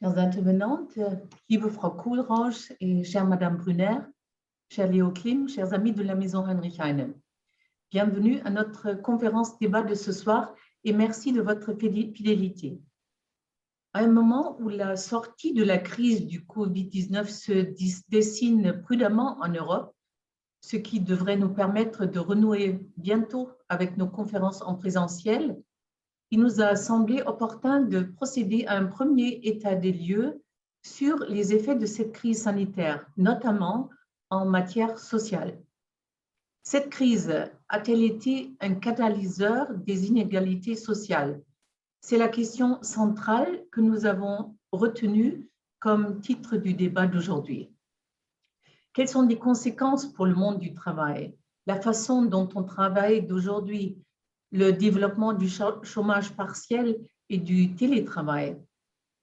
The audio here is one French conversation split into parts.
Chères intervenantes, liebe Frau Kohlrausch et chère Madame Brunner, cher Léo Klim, chers amis de la Maison Heinrich Heine. Bienvenue à notre conférence débat de ce soir et merci de votre fidélité. À un moment où la sortie de la crise du Covid-19 se dessine prudemment en Europe, ce qui devrait nous permettre de renouer bientôt avec nos conférences en présentiel, il nous a semblé opportun de procéder à un premier état des lieux sur les effets de cette crise sanitaire, notamment en matière sociale. Cette crise a-t-elle été un catalyseur des inégalités sociales? C'est la question centrale que nous avons retenue comme titre du débat d'aujourd'hui. Quelles sont les conséquences pour le monde du travail? La façon dont on travaille d'aujourd'hui, le développement du chômage partiel et du télétravail.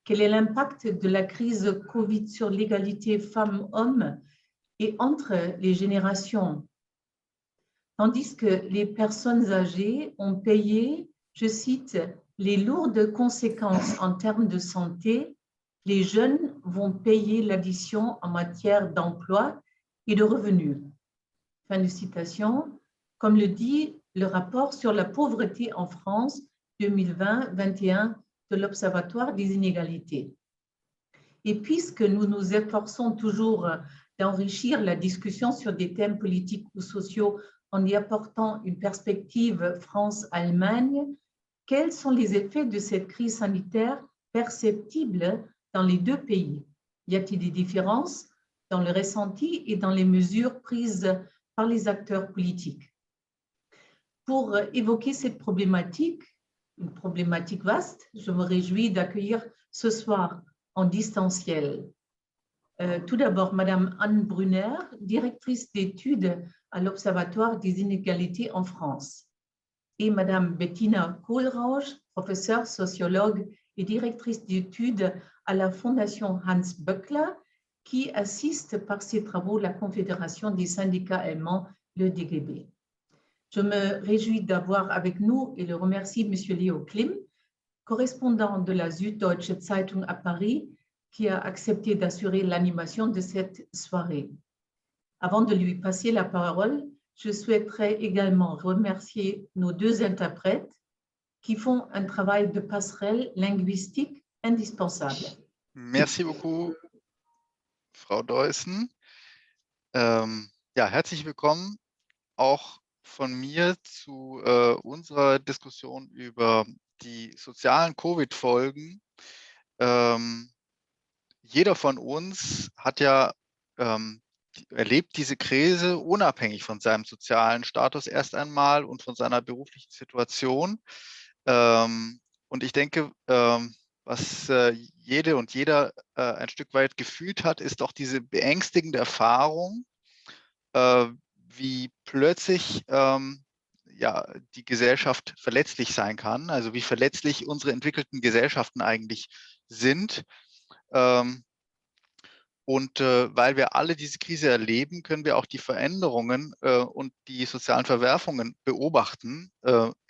Quel est l'impact de la crise Covid sur l'égalité femmes-hommes et entre les générations? Tandis que les personnes âgées ont payé, je cite, les lourdes conséquences en termes de santé, les jeunes vont payer l'addition en matière d'emploi et de revenus. Fin de citation. Comme le dit le rapport sur la pauvreté en France 2020-21 de l'Observatoire des inégalités. Et puisque nous nous efforçons toujours d'enrichir la discussion sur des thèmes politiques ou sociaux en y apportant une perspective France-Allemagne, quels sont les effets de cette crise sanitaire perceptibles dans les deux pays? Y a-t-il des différences dans le ressenti et dans les mesures prises par les acteurs politiques? Pour évoquer cette problématique, une problématique vaste, je me réjouis d'accueillir ce soir en distanciel. Tout d'abord, Madame Anne Brunner, directrice d'études à l'Observatoire des inégalités en France, et Madame Bettina Kohlrausch, professeure, sociologue et directrice d'études à la Fondation Hans Böckler, qui assiste par ses travaux la Confédération des syndicats allemands, le DGB. Je me réjouis d'avoir avec nous et le remercie M. Léo Klim, correspondant de la Süddeutsche Zeitung à Paris, qui a accepté d'assurer l'animation de cette soirée. Avant de lui passer la parole, je souhaiterais également remercier nos deux interprètes qui font un travail de passerelle linguistique indispensable. Merci beaucoup, Frau Deussen. Ja, herzlich willkommen auch von mir zu unserer Diskussion über die sozialen Covid-Folgen. Jeder von uns hat ja erlebt diese Krise unabhängig von seinem sozialen Status erst einmal und von seiner beruflichen Situation. Und ich denke, was jede und jeder ein Stück weit gefühlt hat, ist doch diese beängstigende Erfahrung, wie plötzlich ja, die Gesellschaft verletzlich sein kann, also wie verletzlich unsere entwickelten Gesellschaften eigentlich sind. Weil wir alle diese Krise erleben, können wir auch die Veränderungen und die sozialen Verwerfungen beobachten,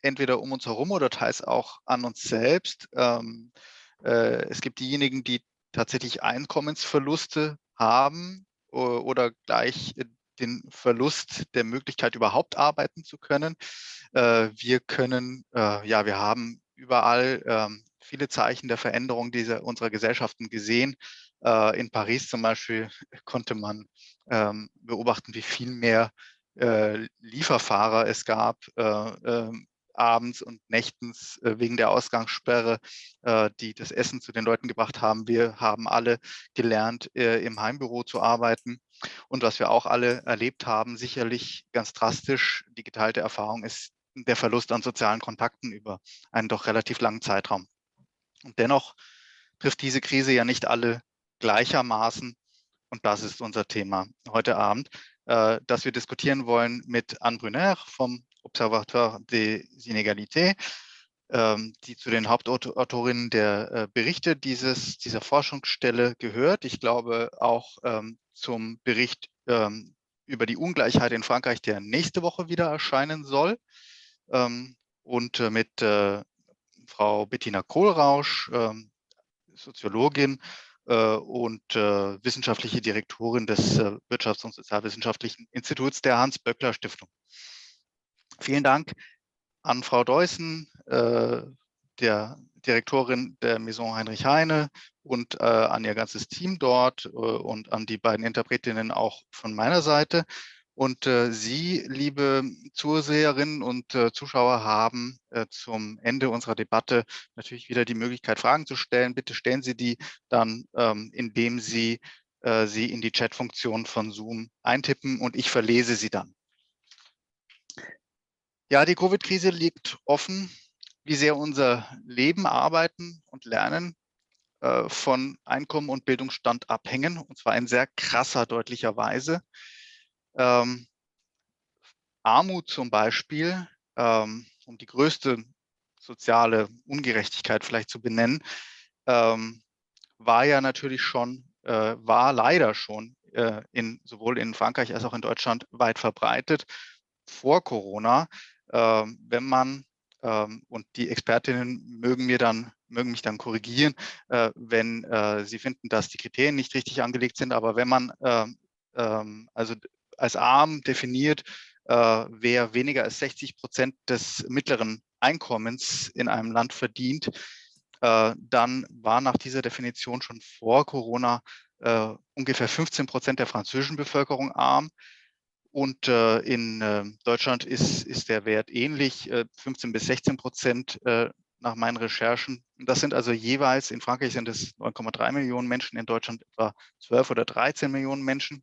entweder um uns herum oder teils auch an uns selbst. Es gibt diejenigen, die tatsächlich Einkommensverluste haben oder gleich den Verlust der Möglichkeit, überhaupt arbeiten zu können. Wir haben überall viele Zeichen der Veränderung unserer Gesellschaften gesehen. In Paris zum Beispiel konnte man beobachten, wie viel mehr Lieferfahrer es gab abends und nächtens wegen der Ausgangssperre, die das Essen zu den Leuten gebracht haben. Wir haben alle gelernt, im Heimbüro zu arbeiten. Und was wir auch alle erlebt haben, sicherlich ganz drastisch, die geteilte Erfahrung ist der Verlust an sozialen Kontakten über einen doch relativ langen Zeitraum. Und dennoch trifft diese Krise ja nicht alle gleichermaßen. Und das ist unser Thema heute Abend, das wir diskutieren wollen mit Anne Brunner vom Observatoire des Inégalités, die zu den Hauptautorinnen der Berichte dieser Forschungsstelle gehört. Ich glaube auch zum Bericht über die Ungleichheit in Frankreich, der nächste Woche wieder erscheinen soll. Und mit Frau Bettina Kohlrausch, Soziologin und wissenschaftliche Direktorin des Wirtschafts- und Sozialwissenschaftlichen Instituts der Hans-Böckler-Stiftung. Vielen Dank an Frau Deussen, der Direktorin der Maison Heinrich Heine, und an ihr ganzes Team dort und an die beiden Interpretinnen auch von meiner Seite. Und Sie, liebe Zuseherinnen und Zuschauer, haben zum Ende unserer Debatte natürlich wieder die Möglichkeit, Fragen zu stellen. Bitte stellen Sie die dann, indem Sie sie in die Chatfunktion von Zoom eintippen, und ich verlese sie dann. Ja, die Covid-Krise liegt offen, wie sehr unser Leben, Arbeiten und Lernen von Einkommen und Bildungsstand abhängen, und zwar in sehr krasser, deutlicher Weise. Armut zum Beispiel, um die größte soziale Ungerechtigkeit vielleicht zu benennen, war ja natürlich schon, war leider schon sowohl in Frankreich als auch in Deutschland weit verbreitet vor Corona. Wenn man, und die Expertinnen mögen mich dann korrigieren, wenn sie finden, dass die Kriterien nicht richtig angelegt sind, aber wenn man also als arm definiert, wer weniger als 60% des mittleren Einkommens in einem Land verdient, dann war nach dieser Definition schon vor Corona ungefähr 15% der französischen Bevölkerung arm. Und in Deutschland ist der Wert ähnlich, 15 bis 16% nach meinen Recherchen. Das sind also jeweils, in Frankreich sind es 9,3 Millionen Menschen, in Deutschland etwa 12 oder 13 Millionen Menschen.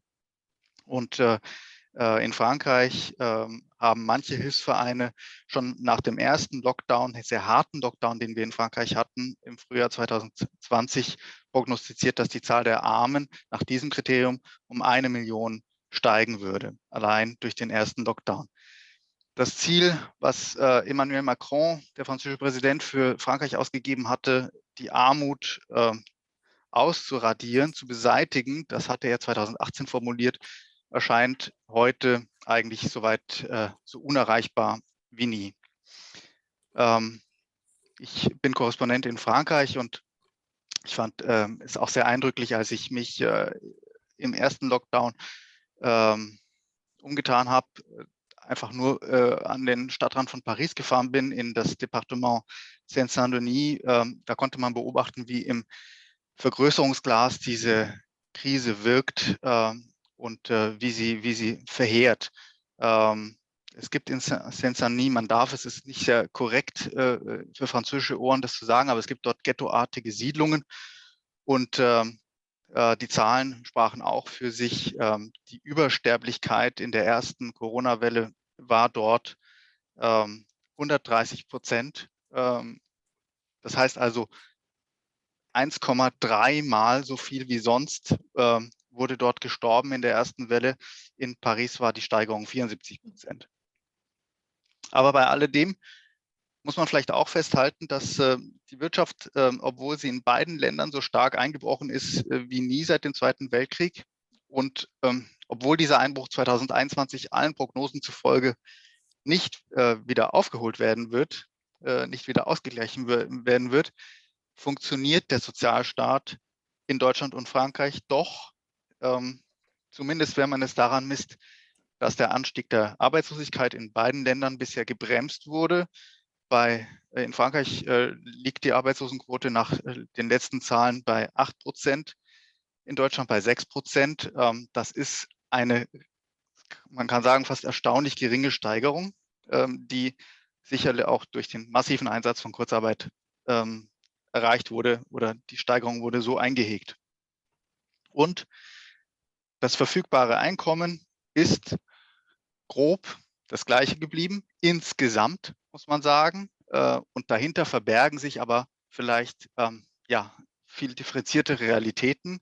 Und in Frankreich haben manche Hilfsvereine schon nach dem ersten Lockdown, sehr harten Lockdown, den wir in Frankreich hatten, im Frühjahr 2020, prognostiziert, dass die Zahl der Armen nach diesem Kriterium um 1 Million steigen würde, allein durch den ersten Lockdown. Das Ziel, was Emmanuel Macron, der französische Präsident, für Frankreich ausgegeben hatte, die Armut auszuradieren, zu beseitigen, das hatte er 2018 formuliert, erscheint heute eigentlich soweit so unerreichbar wie nie. Ich bin Korrespondent in Frankreich, und ich fand es auch sehr eindrücklich, als ich mich im ersten Lockdown umgetan habe, einfach nur an den Stadtrand von Paris gefahren bin, in das Departement Seine-Saint-Denis. Da konnte man beobachten, wie im Vergrößerungsglas diese Krise wirkt und wie sie verheert. Es gibt in Seine-Saint-Denis, man darf, es ist nicht sehr korrekt für französische Ohren, das zu sagen, aber es gibt dort ghettoartige Siedlungen, und die Zahlen sprachen auch für sich. Die Übersterblichkeit in der ersten Corona-Welle war dort 130%. Das heißt also 1,3 Mal so viel wie sonst wurde dort gestorben in der ersten Welle. In Paris war die Steigerung 74%. Aber bei alledem muss man vielleicht auch festhalten, dass die Wirtschaft, obwohl sie in beiden Ländern so stark eingebrochen ist wie nie seit dem Zweiten Weltkrieg, und obwohl dieser Einbruch 2021 allen Prognosen zufolge nicht wieder aufgeholt werden wird, nicht wieder ausgeglichen werden wird, funktioniert der Sozialstaat in Deutschland und Frankreich doch, zumindest wenn man es daran misst, dass der Anstieg der Arbeitslosigkeit in beiden Ländern bisher gebremst wurde. In Frankreich liegt die Arbeitslosenquote nach den letzten Zahlen bei 8%, in Deutschland bei 6%. Das ist eine, man kann sagen, fast erstaunlich geringe Steigerung, die sicherlich auch durch den massiven Einsatz von Kurzarbeit erreicht wurde, oder die Steigerung wurde so eingehegt. Und das verfügbare Einkommen ist grob das gleiche geblieben, insgesamt, muss man sagen. Und dahinter verbergen sich aber vielleicht ja, viel differenzierte Realitäten.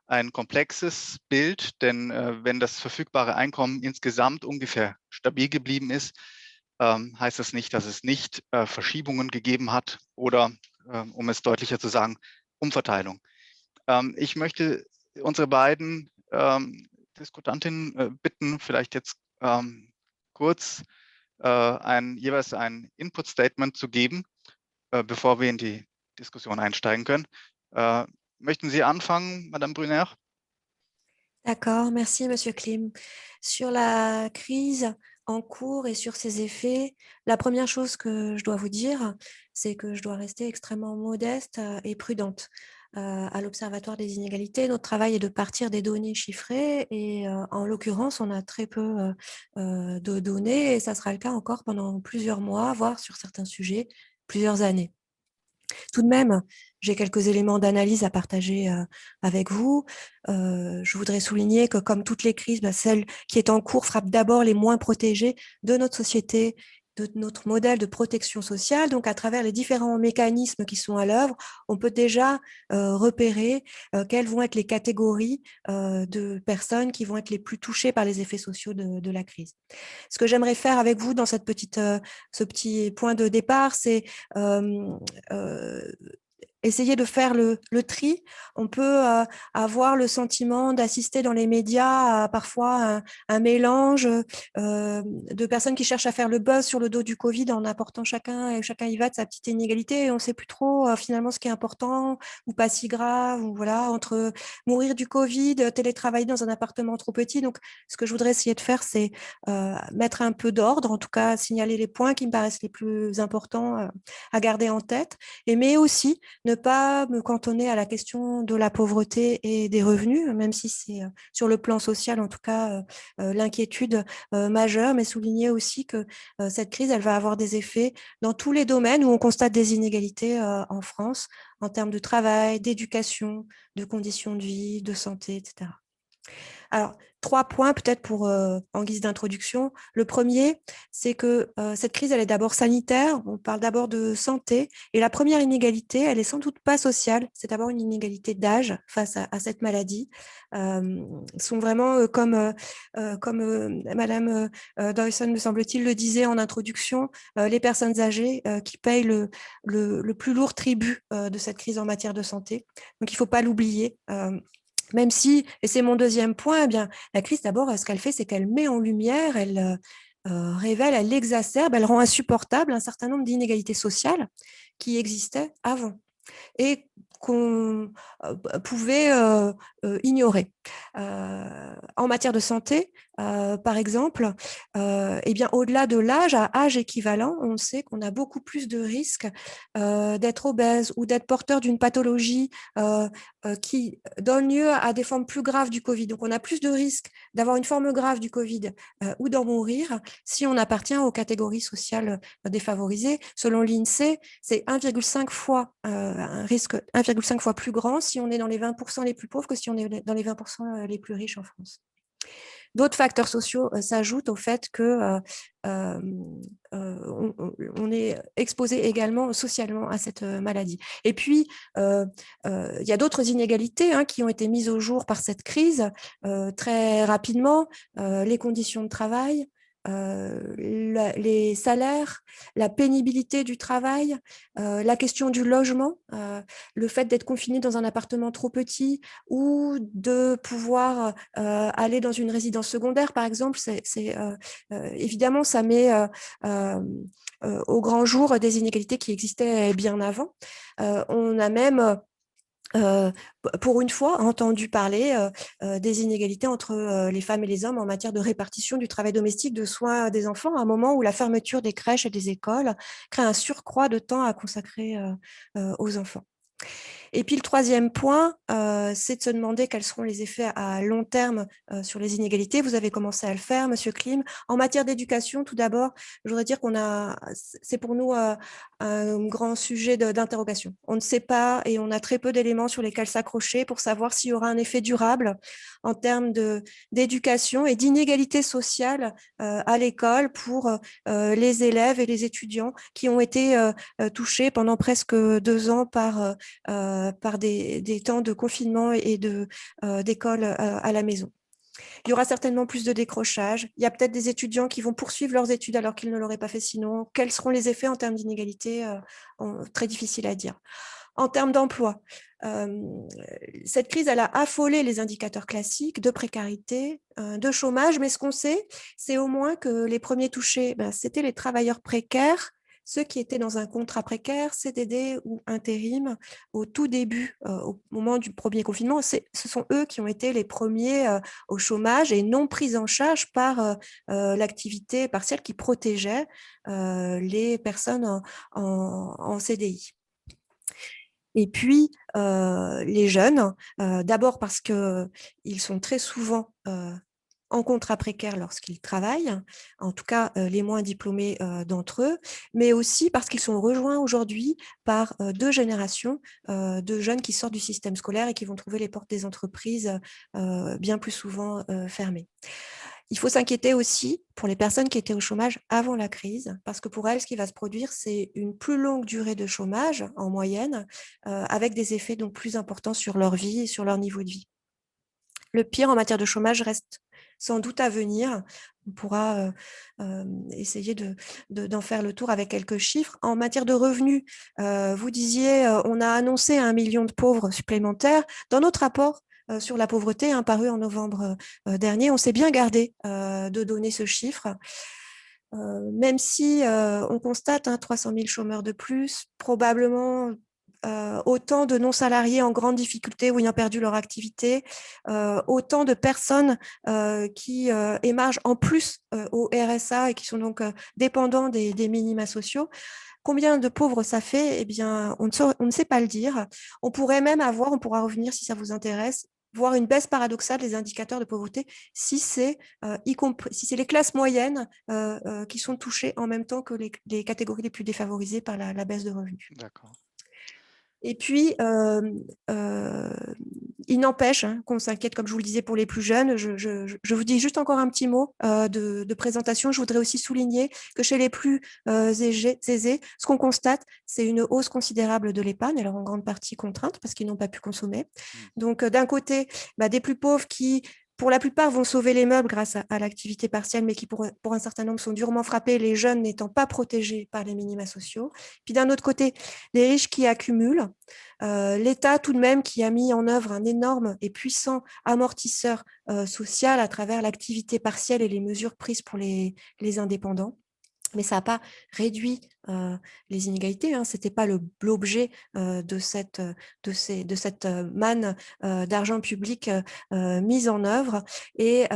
Ein komplexes Bild, denn wenn das verfügbare Einkommen insgesamt ungefähr stabil geblieben ist, heißt das nicht, dass es nicht Verschiebungen gegeben hat oder, um es deutlicher zu sagen, Umverteilung. Ich möchte unsere beiden Diskutantinnen bitten, vielleicht jetzt kurz jeweils ein Input-Statement zu geben, bevor wir in die Diskussion einsteigen können. Möchten Sie anfangen, Madame Brunner? D'accord, merci Monsieur Klim. Sur la crise en cours et sur ses effets, la première chose que je dois vous dire, c'est que je dois rester extrêmement modeste et prudente. À l'Observatoire des inégalités, notre travail est de partir des données chiffrées et en l'occurrence, on a très peu de données et ça sera le cas encore pendant plusieurs mois, voire sur certains sujets, plusieurs années. Tout de même, j'ai quelques éléments d'analyse à partager avec vous. Je voudrais souligner que comme toutes les crises, celle qui est en cours frappe d'abord les moins protégés de notre société, de notre modèle de protection sociale. Donc, à travers les différents mécanismes qui sont à l'œuvre, on peut déjà repérer quelles vont être les catégories de personnes qui vont être les plus touchées par les effets sociaux de la crise. Ce que j'aimerais faire avec vous dans ce petit point de départ, c'est essayer de faire le tri. On peut avoir le sentiment d'assister dans les médias à parfois un mélange de personnes qui cherchent à faire le buzz sur le dos du Covid en apportant chacun y va de sa petite inégalité et on ne sait plus trop finalement ce qui est important ou pas si grave, ou voilà, entre mourir du Covid, télétravailler dans un appartement trop petit. Donc, ce que je voudrais essayer de faire, c'est mettre un peu d'ordre, en tout cas signaler les points qui me paraissent les plus importants à garder en tête, mais aussi ne pas me cantonner à la question de la pauvreté et des revenus, même si c'est sur le plan social, en tout cas, l'inquiétude majeure, mais souligner aussi que cette crise, elle va avoir des effets dans tous les domaines où on constate des inégalités en France, en termes de travail, d'éducation, de conditions de vie, de santé, etc. Alors, 3 points peut-être pour en guise d'introduction. Le premier, c'est que cette crise, elle est d'abord sanitaire. On parle d'abord de santé. Et la première inégalité, elle est sans doute pas sociale. C'est d'abord une inégalité d'âge face à cette maladie. Sont vraiment comme Madame Dawson, me semble-t-il, le disait en introduction, les personnes âgées qui payent le plus lourd tribut de cette crise en matière de santé. Donc, il ne faut pas l'oublier. Même si, et c'est mon deuxième point, eh bien, la crise, d'abord, ce qu'elle fait, c'est qu'elle met en lumière, elle révèle, elle exacerbe, elle rend insupportable un certain nombre d'inégalités sociales qui existaient avant et qu'on pouvait ignorer. En matière de santé, par exemple, eh bien, au-delà de l'âge, à âge équivalent, on sait qu'on a beaucoup plus de risques d'être obèse ou d'être porteur d'une pathologie qui donne lieu à des formes plus graves du Covid. Donc, on a plus de risques d'avoir une forme grave du Covid ou d'en mourir si on appartient aux catégories sociales défavorisées. Selon l'INSEE, c'est 1,5 fois un risque 1,5 fois plus grand si on est dans les 20% les plus pauvres que si on est dans les 20% les plus riches en France. D'autres facteurs sociaux s'ajoutent au fait que on est exposé également socialement à cette maladie. Et puis, il y a d'autres inégalités qui ont été mises au jour par cette crise très rapidement, les conditions de travail, les salaires, la pénibilité du travail, la question du logement, le fait d'être confiné dans un appartement trop petit ou de pouvoir aller dans une résidence secondaire, par exemple, évidemment, ça met au grand jour des inégalités qui existaient bien avant. On a même pour une fois, entendu parler des inégalités entre les femmes et les hommes en matière de répartition du travail domestique, de soins des enfants, à un moment où la fermeture des crèches et des écoles crée un surcroît de temps à consacrer aux enfants. Et puis le troisième point, c'est de se demander quels seront les effets à long terme sur les inégalités. Vous avez commencé à le faire, Monsieur Klim. En matière d'éducation, tout d'abord, je voudrais dire c'est pour nous un grand sujet d'interrogation. On ne sait pas et on a très peu d'éléments sur lesquels s'accrocher pour savoir s'il y aura un effet durable en termes d'éducation et d'inégalité sociale à l'école pour les élèves et les étudiants qui ont été touchés pendant presque 2 ans par des temps de confinement et d'école à la maison. Il y aura certainement plus de décrochage. Il y a peut-être des étudiants qui vont poursuivre leurs études alors qu'ils ne l'auraient pas fait sinon. Quels seront les effets en termes d'inégalité? Très difficile à dire. En termes d'emploi, cette crise, elle a affolé les indicateurs classiques de précarité, de chômage, mais ce qu'on sait, c'est au moins que les premiers touchés, c'était les travailleurs précaires ceux qui étaient dans un contrat précaire, CDD ou intérim au tout début, au moment du premier confinement, ce sont eux qui ont été les premiers au chômage et non pris en charge par l'activité partielle qui protégeait les personnes en CDI. Et puis, les jeunes, d'abord parce qu'ils sont très souvent en contrat précaire lorsqu'ils travaillent, en tout cas les moins diplômés d'entre eux, mais aussi parce qu'ils sont rejoints aujourd'hui par deux générations de jeunes qui sortent du système scolaire et qui vont trouver les portes des entreprises bien plus souvent fermées. Il faut s'inquiéter aussi pour les personnes qui étaient au chômage avant la crise, parce que pour elles, ce qui va se produire, c'est une plus longue durée de chômage en moyenne, avec des effets donc plus importants sur leur vie et sur leur niveau de vie. Le pire en matière de chômage reste sans doute à venir. On pourra essayer d'en faire le tour avec quelques chiffres. En matière de revenus, vous disiez, on a annoncé 1 million de pauvres supplémentaires. Dans notre rapport sur la pauvreté, paru en novembre dernier, on s'est bien gardé de donner ce chiffre. Même si on constate 300 000 chômeurs de plus, probablement autant de non-salariés en grande difficulté ou ayant perdu leur activité, autant de personnes qui émargent en plus au RSA et qui sont donc dépendants des minima sociaux. Combien de pauvres ça fait? Eh bien, on ne sait pas le dire. On pourrait même on pourra revenir si ça vous intéresse, voir une baisse paradoxale des indicateurs de pauvreté si c'est les classes moyennes qui sont touchées en même temps que les catégories les plus défavorisées par la baisse de revenus. D'accord. Et puis, il n'empêche qu'on s'inquiète, comme je vous le disais, pour les plus jeunes. Je vous dis juste encore un petit mot de présentation. Je voudrais aussi souligner que chez les plus aisés, ce qu'on constate, c'est une hausse considérable de l'épargne, alors en grande partie contrainte, parce qu'ils n'ont pas pu consommer. Donc, d'un côté, des plus pauvres qui, pour la plupart, vont sauver les meubles grâce à l'activité partielle, mais qui, pour un certain nombre, sont durement frappés, les jeunes n'étant pas protégés par les minima sociaux. Puis d'un autre côté, les riches qui accumulent, l'État tout de même qui a mis en œuvre un énorme et puissant amortisseur social à travers l'activité partielle et les mesures prises pour les indépendants. Mais ça n'a pas réduit les inégalités, ce n'était pas l'objet de cette manne d'argent public mise en œuvre, et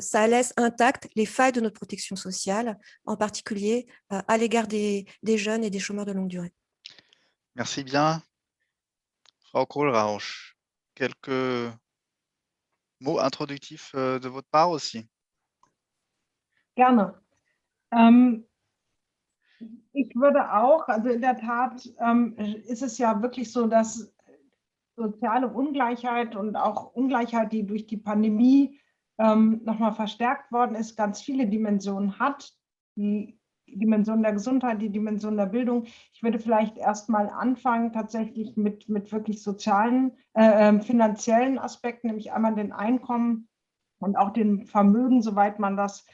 ça laisse intactes les failles de notre protection sociale, en particulier à l'égard des jeunes et des chômeurs de longue durée. Merci bien. Frau Kohlrausch, quelques mots introductifs de votre part aussi. Gerne. Ich würde auch, also in der Tat ist es ja wirklich so, dass soziale Ungleichheit und auch Ungleichheit, die durch die Pandemie nochmal verstärkt worden ist, ganz viele Dimensionen hat. Die Dimension der Gesundheit, die Dimension der Bildung. Ich würde vielleicht erstmal anfangen tatsächlich mit wirklich sozialen, finanziellen Aspekten, nämlich einmal den Einkommen und auch dem Vermögen, soweit man das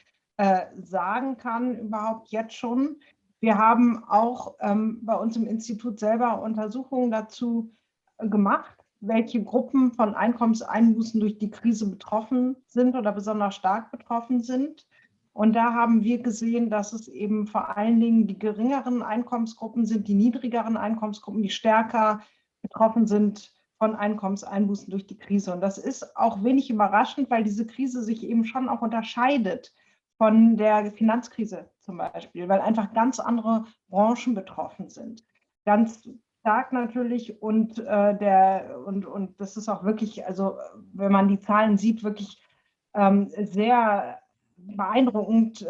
sagen kann, überhaupt jetzt schon. Wir haben auch bei uns im Institut selber Untersuchungen dazu gemacht, welche Gruppen von Einkommenseinbußen durch die Krise betroffen sind oder besonders stark betroffen sind. Und da haben wir gesehen, dass es eben vor allen Dingen die geringeren Einkommensgruppen sind, die niedrigeren Einkommensgruppen, die stärker betroffen sind von Einkommenseinbußen durch die Krise. Und das ist auch wenig überraschend, weil diese Krise sich eben schon auch unterscheidet von der Finanzkrise zum Beispiel, weil einfach ganz andere Branchen betroffen sind. Ganz stark natürlich und das ist auch wirklich, also wenn man die Zahlen sieht, wirklich sehr beeindruckend,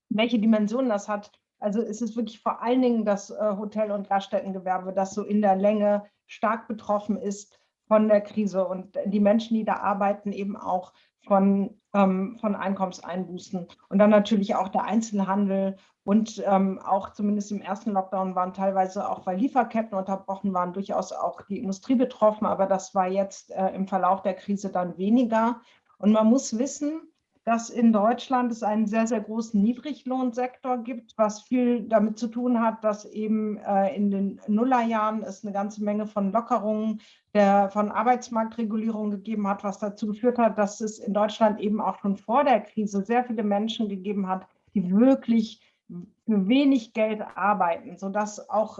welche Dimensionen das hat. Also es ist wirklich vor allen Dingen das Hotel- und Gaststättengewerbe, das so in der Länge stark betroffen ist von der Krise, und die Menschen, die da arbeiten, eben auch von Einkommenseinbußen. Und dann natürlich auch der Einzelhandel und auch zumindest im ersten Lockdown waren teilweise auch, weil Lieferketten unterbrochen waren, durchaus auch die Industrie betroffen, aber das war jetzt im Verlauf der Krise dann weniger. Und man muss wissen, dass in Deutschland es einen sehr, sehr großen Niedriglohnsektor gibt, was viel damit zu tun hat, dass eben in den Nullerjahren es eine ganze Menge von Lockerungen von Arbeitsmarktregulierung gegeben hat, was dazu geführt hat, dass es in Deutschland eben auch schon vor der Krise sehr viele Menschen gegeben hat, die wirklich für wenig Geld arbeiten, sodass auch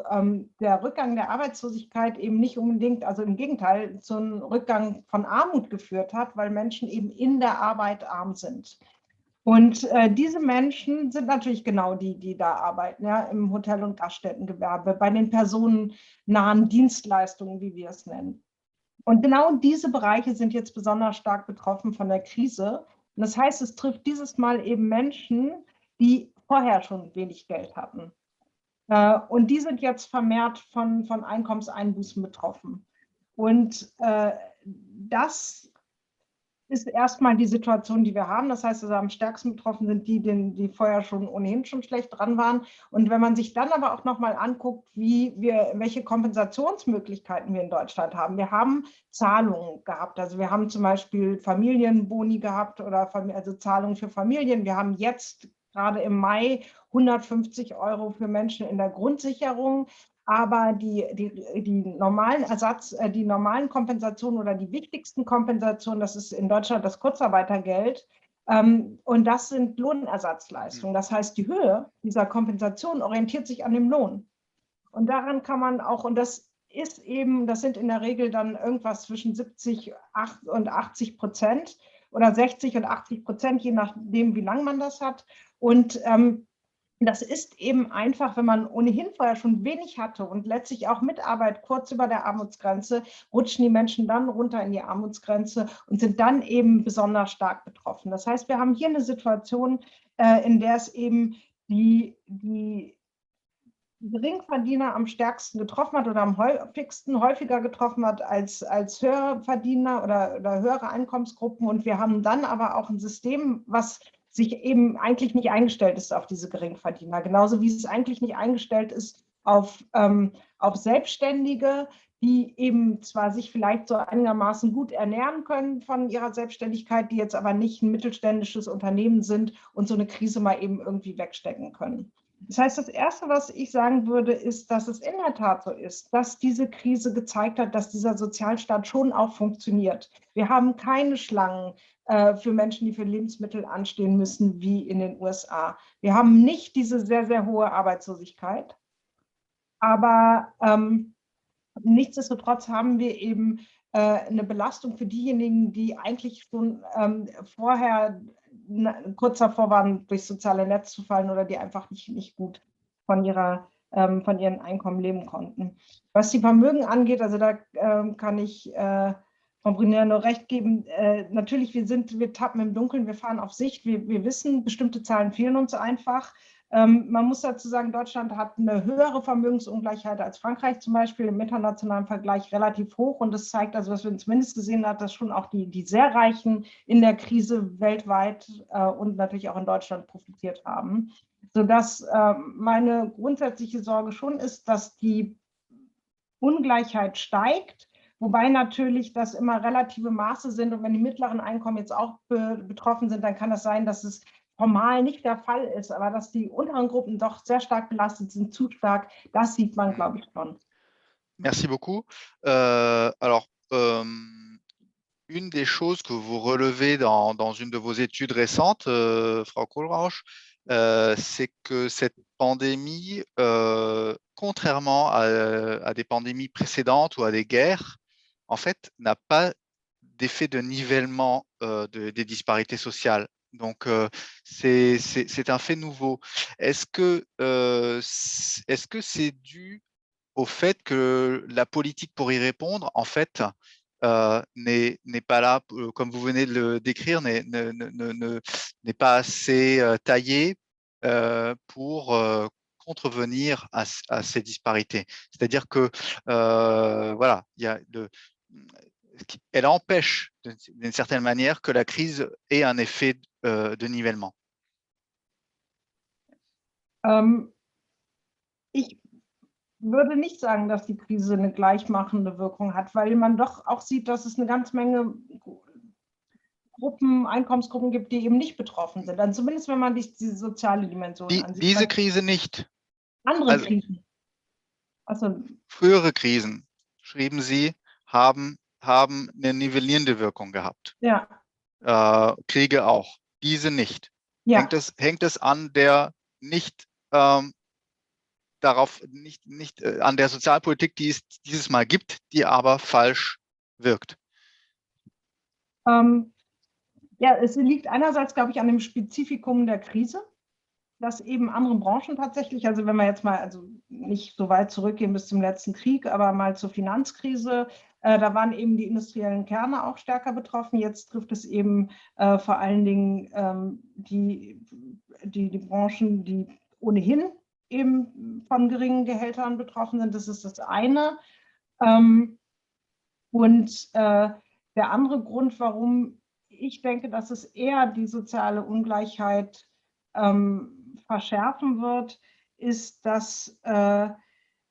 der Rückgang der Arbeitslosigkeit eben nicht unbedingt, also im Gegenteil, zu einem Rückgang von Armut geführt hat, weil Menschen eben in der Arbeit arm sind. Und diese Menschen sind natürlich genau die, die da arbeiten, ja, im Hotel- und Gaststättengewerbe, bei den personennahen Dienstleistungen, wie wir es nennen. Und genau diese Bereiche sind jetzt besonders stark betroffen von der Krise. Und das heißt, es trifft dieses Mal eben Menschen, die vorher schon wenig Geld hatten. Und die sind jetzt vermehrt von Einkommenseinbußen betroffen. Und das ist erstmal die Situation, die wir haben. Das heißt, also am stärksten betroffen sind die, die vorher ohnehin schon schlecht dran waren. Und wenn man sich dann aber auch nochmal anguckt, welche Kompensationsmöglichkeiten wir in Deutschland haben. Wir haben Zahlungen gehabt. Also wir haben zum Beispiel Familienboni gehabt oder also Zahlungen für Familien. Wir haben jetzt gerade im Mai 150 € für Menschen in der Grundsicherung. Aber die normalen die normalen Kompensationen oder die wichtigsten Kompensationen, das ist in Deutschland das Kurzarbeitergeld, und das sind Lohnersatzleistungen. Das heißt, die Höhe dieser Kompensation orientiert sich an dem Lohn. Und daran kann man auch, und das sind in der Regel dann irgendwas zwischen 70 und 80% oder 60 und 80%, je nachdem, wie lange man das hat. Und das ist eben einfach, wenn man ohnehin vorher schon wenig hatte und letztlich auch mit Arbeit kurz über der Armutsgrenze, rutschen die Menschen dann runter in die Armutsgrenze und sind dann eben besonders stark betroffen. Das heißt, wir haben hier eine Situation, in der es eben die Geringverdiener am stärksten getroffen hat oder am häufiger getroffen hat als Höherverdiener oder höhere Einkommensgruppen. Und wir haben dann aber auch ein System, was sich eben eigentlich nicht eingestellt ist auf diese Geringverdiener. Genauso wie es eigentlich nicht eingestellt ist auf Selbstständige, die eben zwar sich vielleicht so einigermaßen gut ernähren können von ihrer Selbstständigkeit, die jetzt aber nicht ein mittelständisches Unternehmen sind und so eine Krise mal eben irgendwie wegstecken können. Das heißt, das Erste, was ich sagen würde, ist, dass es in der Tat so ist, dass diese Krise gezeigt hat, dass dieser Sozialstaat schon auch funktioniert. Wir haben keine Schlangen für Menschen, die für Lebensmittel anstehen müssen, wie in den USA. Wir haben nicht diese sehr, sehr hohe Arbeitslosigkeit. Aber nichtsdestotrotz haben wir eben eine Belastung für diejenigen, die eigentlich schon vorher kurz davor waren, durchs soziale Netz zu fallen oder die einfach nicht gut von ihren Einkommen leben konnten. Was die Vermögen angeht, also da kann ich Frau Brunner nur recht geben. Natürlich, wir tappen im Dunkeln, wir fahren auf Sicht, wir wissen, bestimmte Zahlen fehlen uns einfach. Man muss dazu sagen, Deutschland hat eine höhere Vermögensungleichheit als Frankreich zum Beispiel, im internationalen Vergleich relativ hoch. Und das zeigt also, was wir zumindest gesehen haben, dass schon auch die sehr Reichen in der Krise weltweit und natürlich auch in Deutschland profitiert haben. Sodass meine grundsätzliche Sorge schon ist, dass die Ungleichheit steigt, wobei natürlich das immer relative Maße sind. Und wenn die mittleren Einkommen jetzt auch betroffen sind, dann kann das sein, dass es formal nicht der Fall ist, aber dass die unteren Gruppen doch sehr stark belastet sind, zu stark, das sieht man, glaube ich, schon. Merci beaucoup. Une des choses que vous relevez dans une de vos études récentes, Frau Kohlrausch, c'est que cette pandémie, contrairement à des pandémies précédentes ou à des guerres, en fait, n'a pas d'effet de nivellement des disparités sociales. Donc, c'est un fait nouveau. Est-ce que c'est dû au fait que la politique pour y répondre, en fait, n'est pas là, comme vous venez de le décrire, n'est pas assez taillée pour contrevenir à ces disparités. C'est-à-dire que voilà, elle empêche d'une certaine manière que la crise ait un effet de nivellement. Ich würde nicht sagen, dass die Krise eine gleichmachende Wirkung hat, weil man doch auch sieht, dass es eine ganze Menge Einkommensgruppen gibt, die eben nicht betroffen sind. Dann zumindest, wenn man diese soziale Dimension ansieht. Diese Krise nicht. Andere Krisen. Also, frühere Krisen, schrieben Sie, haben eine nivellierende Wirkung gehabt. Ja. Kriege auch. Diese nicht. Ja. Hängt es an der nicht darauf nicht an der Sozialpolitik, die es dieses Mal gibt, die aber falsch wirkt? Ja, es liegt einerseits, glaube ich, an dem Spezifikum der Krise, dass eben andere Branchen tatsächlich, also wenn wir jetzt mal, also nicht so weit zurückgehen bis zum letzten Krieg, aber mal zur Finanzkrise, da waren eben die industriellen Kerne auch stärker betroffen. Jetzt trifft es eben vor allen Dingen die Branchen, die ohnehin eben von geringen Gehältern betroffen sind. Das ist das eine. Und der andere Grund, warum ich denke, dass es eher die soziale Ungleichheit verschärfen wird, ist, dass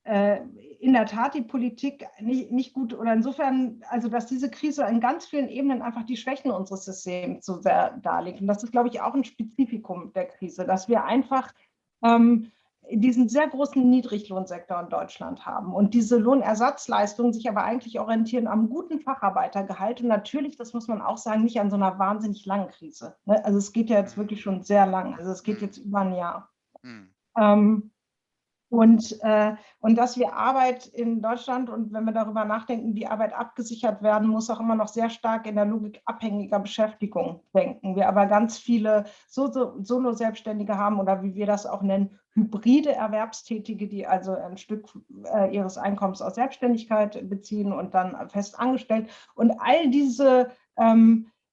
in der Tat die Politik nicht gut, oder insofern, also dass diese Krise in ganz vielen Ebenen einfach die Schwächen unseres Systems so sehr darlegt. Und das ist, glaube ich, auch ein Spezifikum der Krise, dass wir einfach diesen sehr großen Niedriglohnsektor in Deutschland haben und diese Lohnersatzleistungen sich aber eigentlich orientieren am guten Facharbeitergehalt und natürlich, das muss man auch sagen, nicht an so einer wahnsinnig langen Krise. Also es geht ja jetzt wirklich schon sehr lang, also es geht jetzt über ein Jahr. Und dass wir Arbeit in Deutschland, und wenn wir darüber nachdenken, wie Arbeit abgesichert werden muss, auch immer noch sehr stark in der Logik abhängiger Beschäftigung denken. Wir aber ganz viele Solo-Selbstständige haben oder wie wir das auch nennen, hybride Erwerbstätige, die also ein Stück ihres Einkommens aus Selbstständigkeit beziehen und dann fest angestellt. Und all diese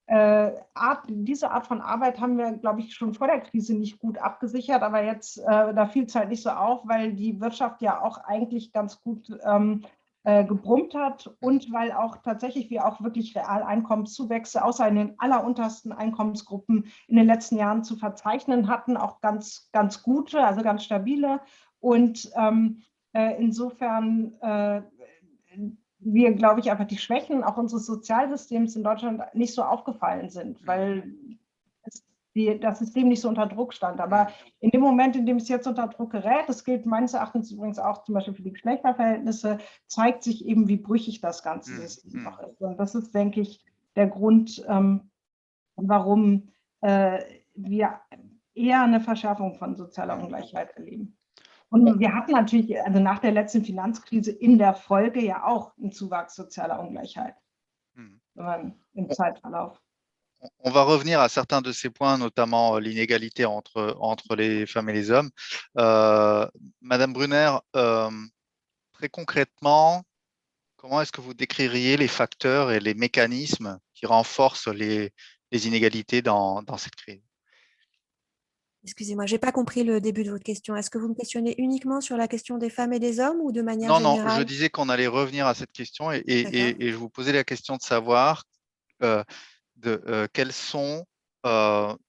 diese Art von Arbeit haben wir, glaube ich, schon vor der Krise nicht gut abgesichert, aber jetzt, da fiel es halt nicht so auf, weil die Wirtschaft ja auch eigentlich ganz gut gebrummt hat und weil auch tatsächlich wir auch wirklich Realeinkommenszuwächse, außer in den alleruntersten Einkommensgruppen in den letzten Jahren zu verzeichnen hatten, auch ganz, ganz gute, also ganz stabile. Und insofern wir, glaube ich, einfach die Schwächen auch unseres Sozialsystems in Deutschland nicht so aufgefallen sind, weil das System nicht so unter Druck stand. Aber in dem Moment, in dem es jetzt unter Druck gerät, das gilt meines Erachtens übrigens auch zum Beispiel für die Geschlechterverhältnisse, zeigt sich eben, wie brüchig das ganze System noch ist. Und das ist, denke ich, der Grund, warum wir eher eine Verschärfung von sozialer Ungleichheit erleben. Und wir hatten natürlich, also nach der letzten Finanzkrise in der Folge ja auch einen Zuwachs sozialer Ungleichheit im Zeitverlauf. On va revenir à certains de ces points, notamment l'inégalité entre les femmes et les hommes. Madame Brunner, très concrètement, comment est-ce que vous décririez les facteurs et les mécanismes qui renforcent les inégalités dans cette crise? Excusez-moi, je n'ai pas compris le début de votre question. Est-ce que vous me questionnez uniquement sur la question des femmes et des hommes ou de manière générale? Non, je disais qu'on allait revenir à cette question et je vous posais la question de savoir quels sont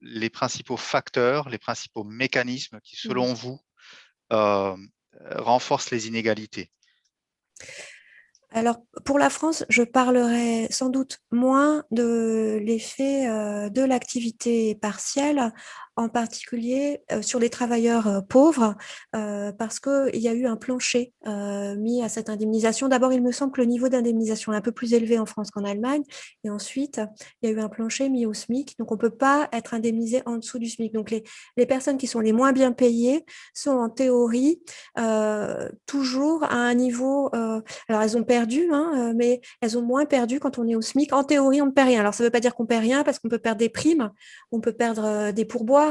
les principaux facteurs, les principaux mécanismes qui, selon vous, renforcent les inégalités. Alors, pour la France, je parlerai sans doute moins de l'effet de l'activité partielle, en particulier sur les travailleurs pauvres, parce qu'il y a eu un plancher mis à cette indemnisation. D'abord, il me semble que le niveau d'indemnisation est un peu plus élevé en France qu'en Allemagne, et ensuite, il y a eu un plancher mis au SMIC, donc on ne peut pas être indemnisé en dessous du SMIC. Donc, les personnes qui sont les moins bien payées sont en théorie toujours à un niveau... alors, elles ont perdu, mais elles ont moins perdu quand on est au SMIC. En théorie, on ne perd rien. Alors, ça ne veut pas dire qu'on ne perd rien, parce qu'on peut perdre des primes, on peut perdre des pourboires,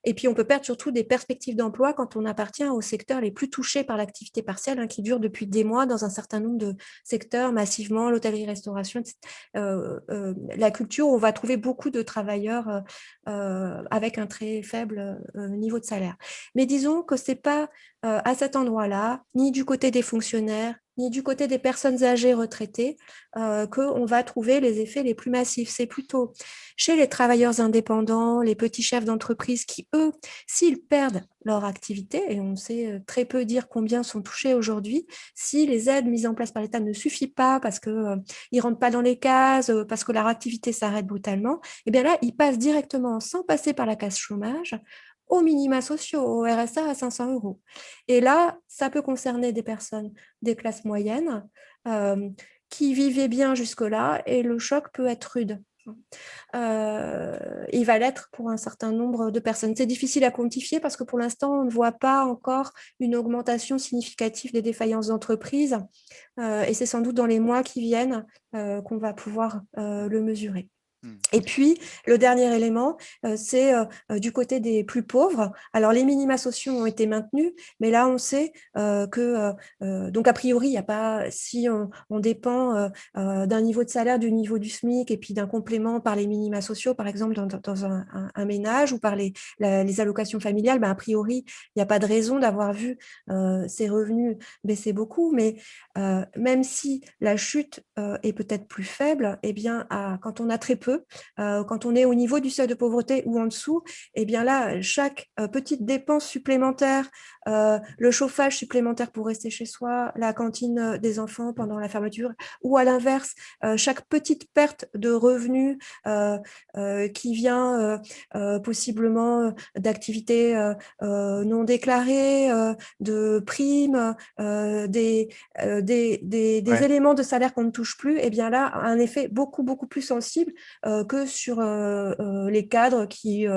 et puis on peut perdre surtout des perspectives d'emploi quand on appartient aux secteurs les plus touchés par l'activité partielle, qui dure depuis des mois dans un certain nombre de secteurs, massivement, l'hôtellerie-restauration, la culture, où on va trouver beaucoup de travailleurs avec un très faible niveau de salaire. Mais disons que ce n'est pas à cet endroit-là, ni du côté des fonctionnaires, ni du côté des personnes âgées retraitées, qu'on va trouver les effets les plus massifs. C'est plutôt chez les travailleurs indépendants, les petits chefs d'entreprise qui, eux, s'ils perdent leur activité, et on sait très peu dire combien sont touchés aujourd'hui, si les aides mises en place par l'État ne suffisent pas parce qu'ils ne rentrent pas dans les cases, parce que leur activité s'arrête brutalement, et bien là, ils passent directement, sans passer par la case chômage, aux minima sociaux, au RSA à 500 €. Et là, ça peut concerner des personnes des classes moyennes qui vivaient bien jusque-là, et le choc peut être rude. Il va l'être pour un certain nombre de personnes. C'est difficile à quantifier parce que pour l'instant, on ne voit pas encore une augmentation significative des défaillances d'entreprise et c'est sans doute dans les mois qui viennent qu'on va pouvoir le mesurer. Et puis, le dernier élément, c'est du côté des plus pauvres. Alors, les minima sociaux ont été maintenus, mais là, on sait que, donc, a priori, il n'y a pas, si on dépend d'un niveau de salaire, du niveau du SMIC et puis d'un complément par les minima sociaux, par exemple, dans un ménage ou par les allocations familiales, ben, a priori, il n'y a pas de raison d'avoir vu ces revenus baisser beaucoup, mais même si la chute est peut-être plus faible, eh bien, quand on a très peu, quand on est au niveau du seuil de pauvreté ou en dessous, eh bien là, chaque petite dépense supplémentaire, le chauffage supplémentaire pour rester chez soi, la cantine des enfants pendant la fermeture, ou à l'inverse, chaque petite perte de revenus qui vient possiblement d'activités non déclarées, de primes, des éléments de salaire qu'on ne touche plus, eh bien là, a un effet beaucoup plus sensible que sur les cadres qui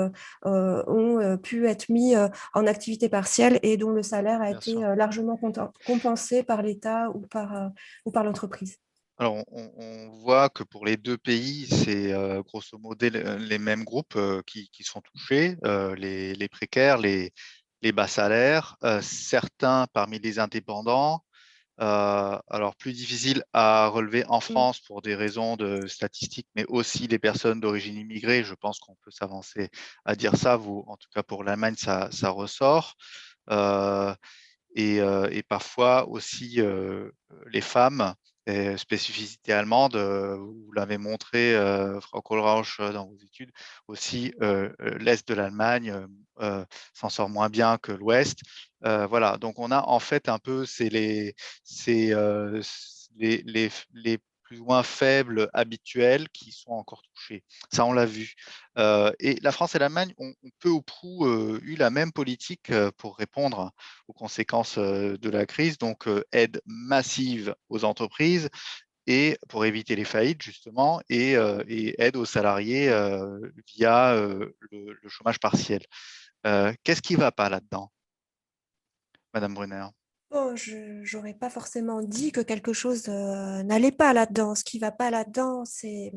ont pu être mis en activité partielle et dont le salaire a été largement compensé par l'État ou par l'entreprise. Alors, on voit que pour les deux pays, c'est grosso modo les mêmes groupes qui sont touchés, les précaires, les bas salaires, certains parmi les indépendants. Alors, plus difficile à relever en France pour des raisons de statistiques, mais aussi les personnes d'origine immigrée. Je pense qu'on peut s'avancer à dire ça. En tout cas, pour l'Allemagne, ça ressort. Et parfois aussi les femmes, spécificité allemande, vous l'avez montré, Frau Kohlrausch, dans vos études, aussi l'Est de l'Allemagne s'en sort moins bien que l'Ouest. Voilà, donc on a en fait un peu, c'est les plus ou moins faibles habituels qui sont encore touchés. Ça, on l'a vu. Et la France et l'Allemagne ont peu ou prou eu la même politique pour répondre aux conséquences de la crise, donc aide massive aux entreprises et pour éviter les faillites justement, et aide aux salariés via le chômage partiel. Qu'est-ce qui ne va pas là-dedans, Madame Brunner? Oh, je n'aurais pas forcément dit que quelque chose n'allait pas là-dedans. Ce qui ne va pas là-dedans, c'est…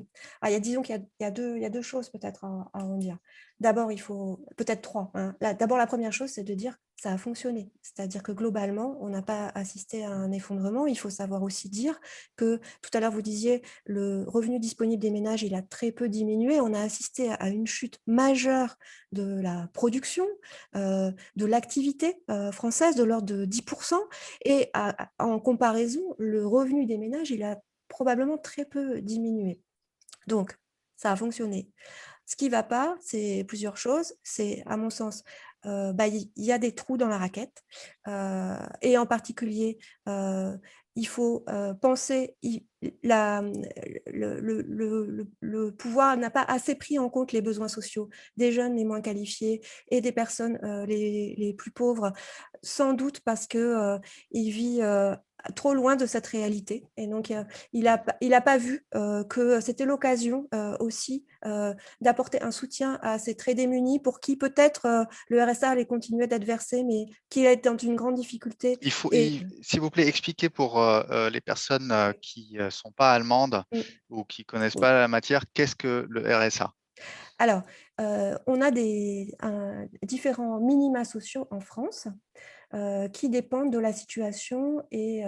disons qu'il y a deux choses peut-être à en dire. D'abord, il faut peut-être trois. Hein. D'abord, la première chose, c'est de dire que ça a fonctionné. C'est-à-dire que globalement, on n'a pas assisté à un effondrement. Il faut savoir aussi dire que, tout à l'heure, vous disiez, le revenu disponible des ménages, il a très peu diminué. On a assisté à une chute majeure de la production, de l'activité française, de l'ordre de 10%. Et en comparaison, le revenu des ménages, il a probablement très peu diminué. Donc, ça a fonctionné. Ce qui ne va pas, c'est plusieurs choses. C'est, à mon sens, il y a des trous dans la raquette. Et en particulier, il faut penser, le pouvoir n'a pas assez pris en compte les besoins sociaux des jeunes les moins qualifiés et des personnes les plus pauvres, sans doute parce qu'il vit trop loin de cette réalité. Et donc, il n'a pas vu que c'était l'occasion aussi d'apporter un soutien à ces très démunis pour qui peut-être le RSA allait continuer d'être versé, mais qui est dans une grande difficulté. S'il vous plaît, expliquez pour les personnes qui ne sont pas allemandes ou qui ne connaissent pas la matière, qu'est-ce que le RSA? Alors, on a différents minima sociaux en France qui dépendent de la situation et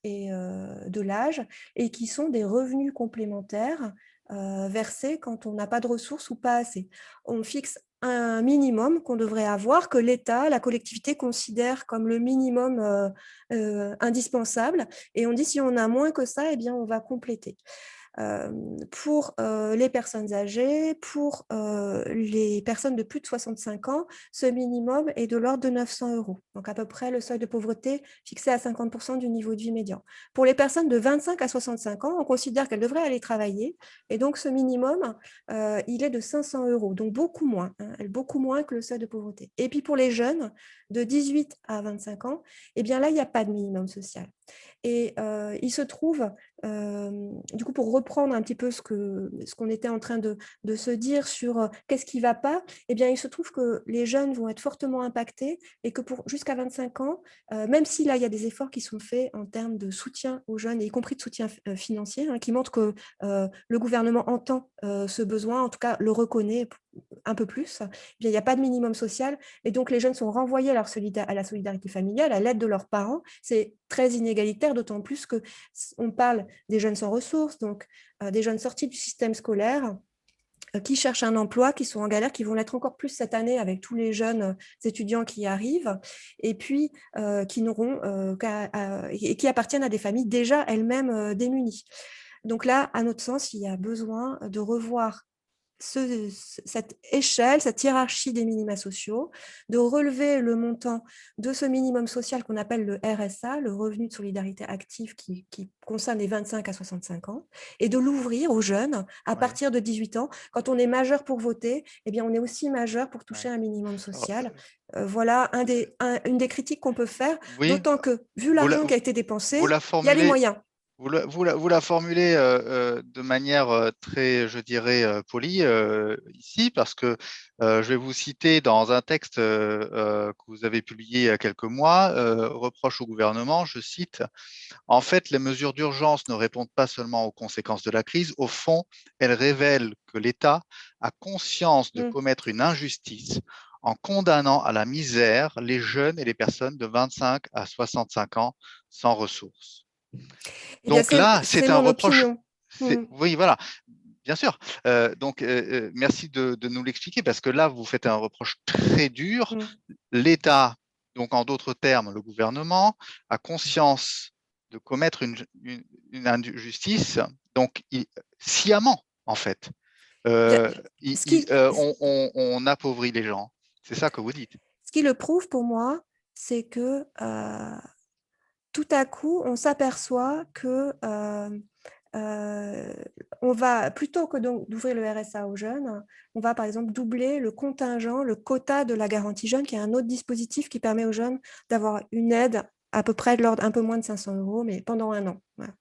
de l'âge et qui sont des revenus complémentaires versés quand on n'a pas de ressources ou pas assez. On fixe un minimum qu'on devrait avoir, que l'État, la collectivité considère comme le minimum indispensable. Et on dit si on a moins que ça, eh bien, on va compléter. Pour les personnes âgées, pour les personnes de plus de 65 ans, ce minimum est de l'ordre de 900 €. Donc à peu près le seuil de pauvreté fixé à 50% du niveau de vie médian. Pour les personnes de 25 à 65 ans, on considère qu'elles devraient aller travailler. Et donc ce minimum, il est de 500 €, donc beaucoup moins, beaucoup moins que le seuil de pauvreté. Et puis pour les jeunes de 18 à 25 ans, eh bien là, il n'y a pas de minimum social. Et il se trouve du coup, pour reprendre un petit peu ce qu'on était en train de se dire sur qu'est-ce qui ne va pas, eh bien, il se trouve que les jeunes vont être fortement impactés et que jusqu'à 25 ans, même si là, il y a des efforts qui sont faits en termes de soutien aux jeunes, y compris de soutien financier, hein, qui montrent que le gouvernement entend ce besoin, en tout cas le reconnaît un peu plus, eh bien, il n'y a pas de minimum social et donc les jeunes sont renvoyés à la solidarité familiale, à l'aide de leurs parents. C'est très inégalitaire, d'autant plus qu'on parle des jeunes sans ressources, donc des jeunes sortis du système scolaire qui cherchent un emploi, qui sont en galère, qui vont l'être encore plus cette année avec tous les jeunes étudiants qui arrivent, et puis qui n'auront et qui appartiennent à des familles déjà elles-mêmes démunies. Donc là, à notre sens, il y a besoin de revoir cette échelle, cette hiérarchie des minima sociaux, de relever le montant de ce minimum social qu'on appelle le RSA, le revenu de solidarité active qui concerne les 25 à 65 ans, et de l'ouvrir aux jeunes à partir de 18 ans. Quand on est majeur pour voter, eh bien, on est aussi majeur pour toucher un minimum social. Voilà une des critiques qu'on peut faire, d'autant que, vu l'argent qui a été dépensé, il y a les moyens. Vous la formulez de manière très, je dirais, polie ici, parce que je vais vous citer dans un texte que vous avez publié il y a quelques mois, reproche au gouvernement, je cite, « En fait, les mesures d'urgence ne répondent pas seulement aux conséquences de la crise, au fond, elles révèlent que l'État a conscience de commettre une injustice en condamnant à la misère les jeunes et les personnes de 25 à 65 ans sans ressources. » Donc là, c'est un reproche. Oui, voilà, bien sûr. Donc, merci de nous l'expliquer, parce que là, vous faites un reproche très dur. L'État, donc en d'autres termes, le gouvernement, a conscience de commettre une injustice, donc sciemment, en fait. On appauvrit les gens. C'est ça que vous dites. Ce qui le prouve pour moi, c'est que tout à coup, on s'aperçoit que on va, plutôt que d'ouvrir le RSA aux jeunes, on va par exemple doubler le contingent, le quota de la garantie jeune, qui est un autre dispositif qui permet aux jeunes d'avoir une aide à peu près de l'ordre un peu moins de 500 €, mais pendant 1 an. Voilà.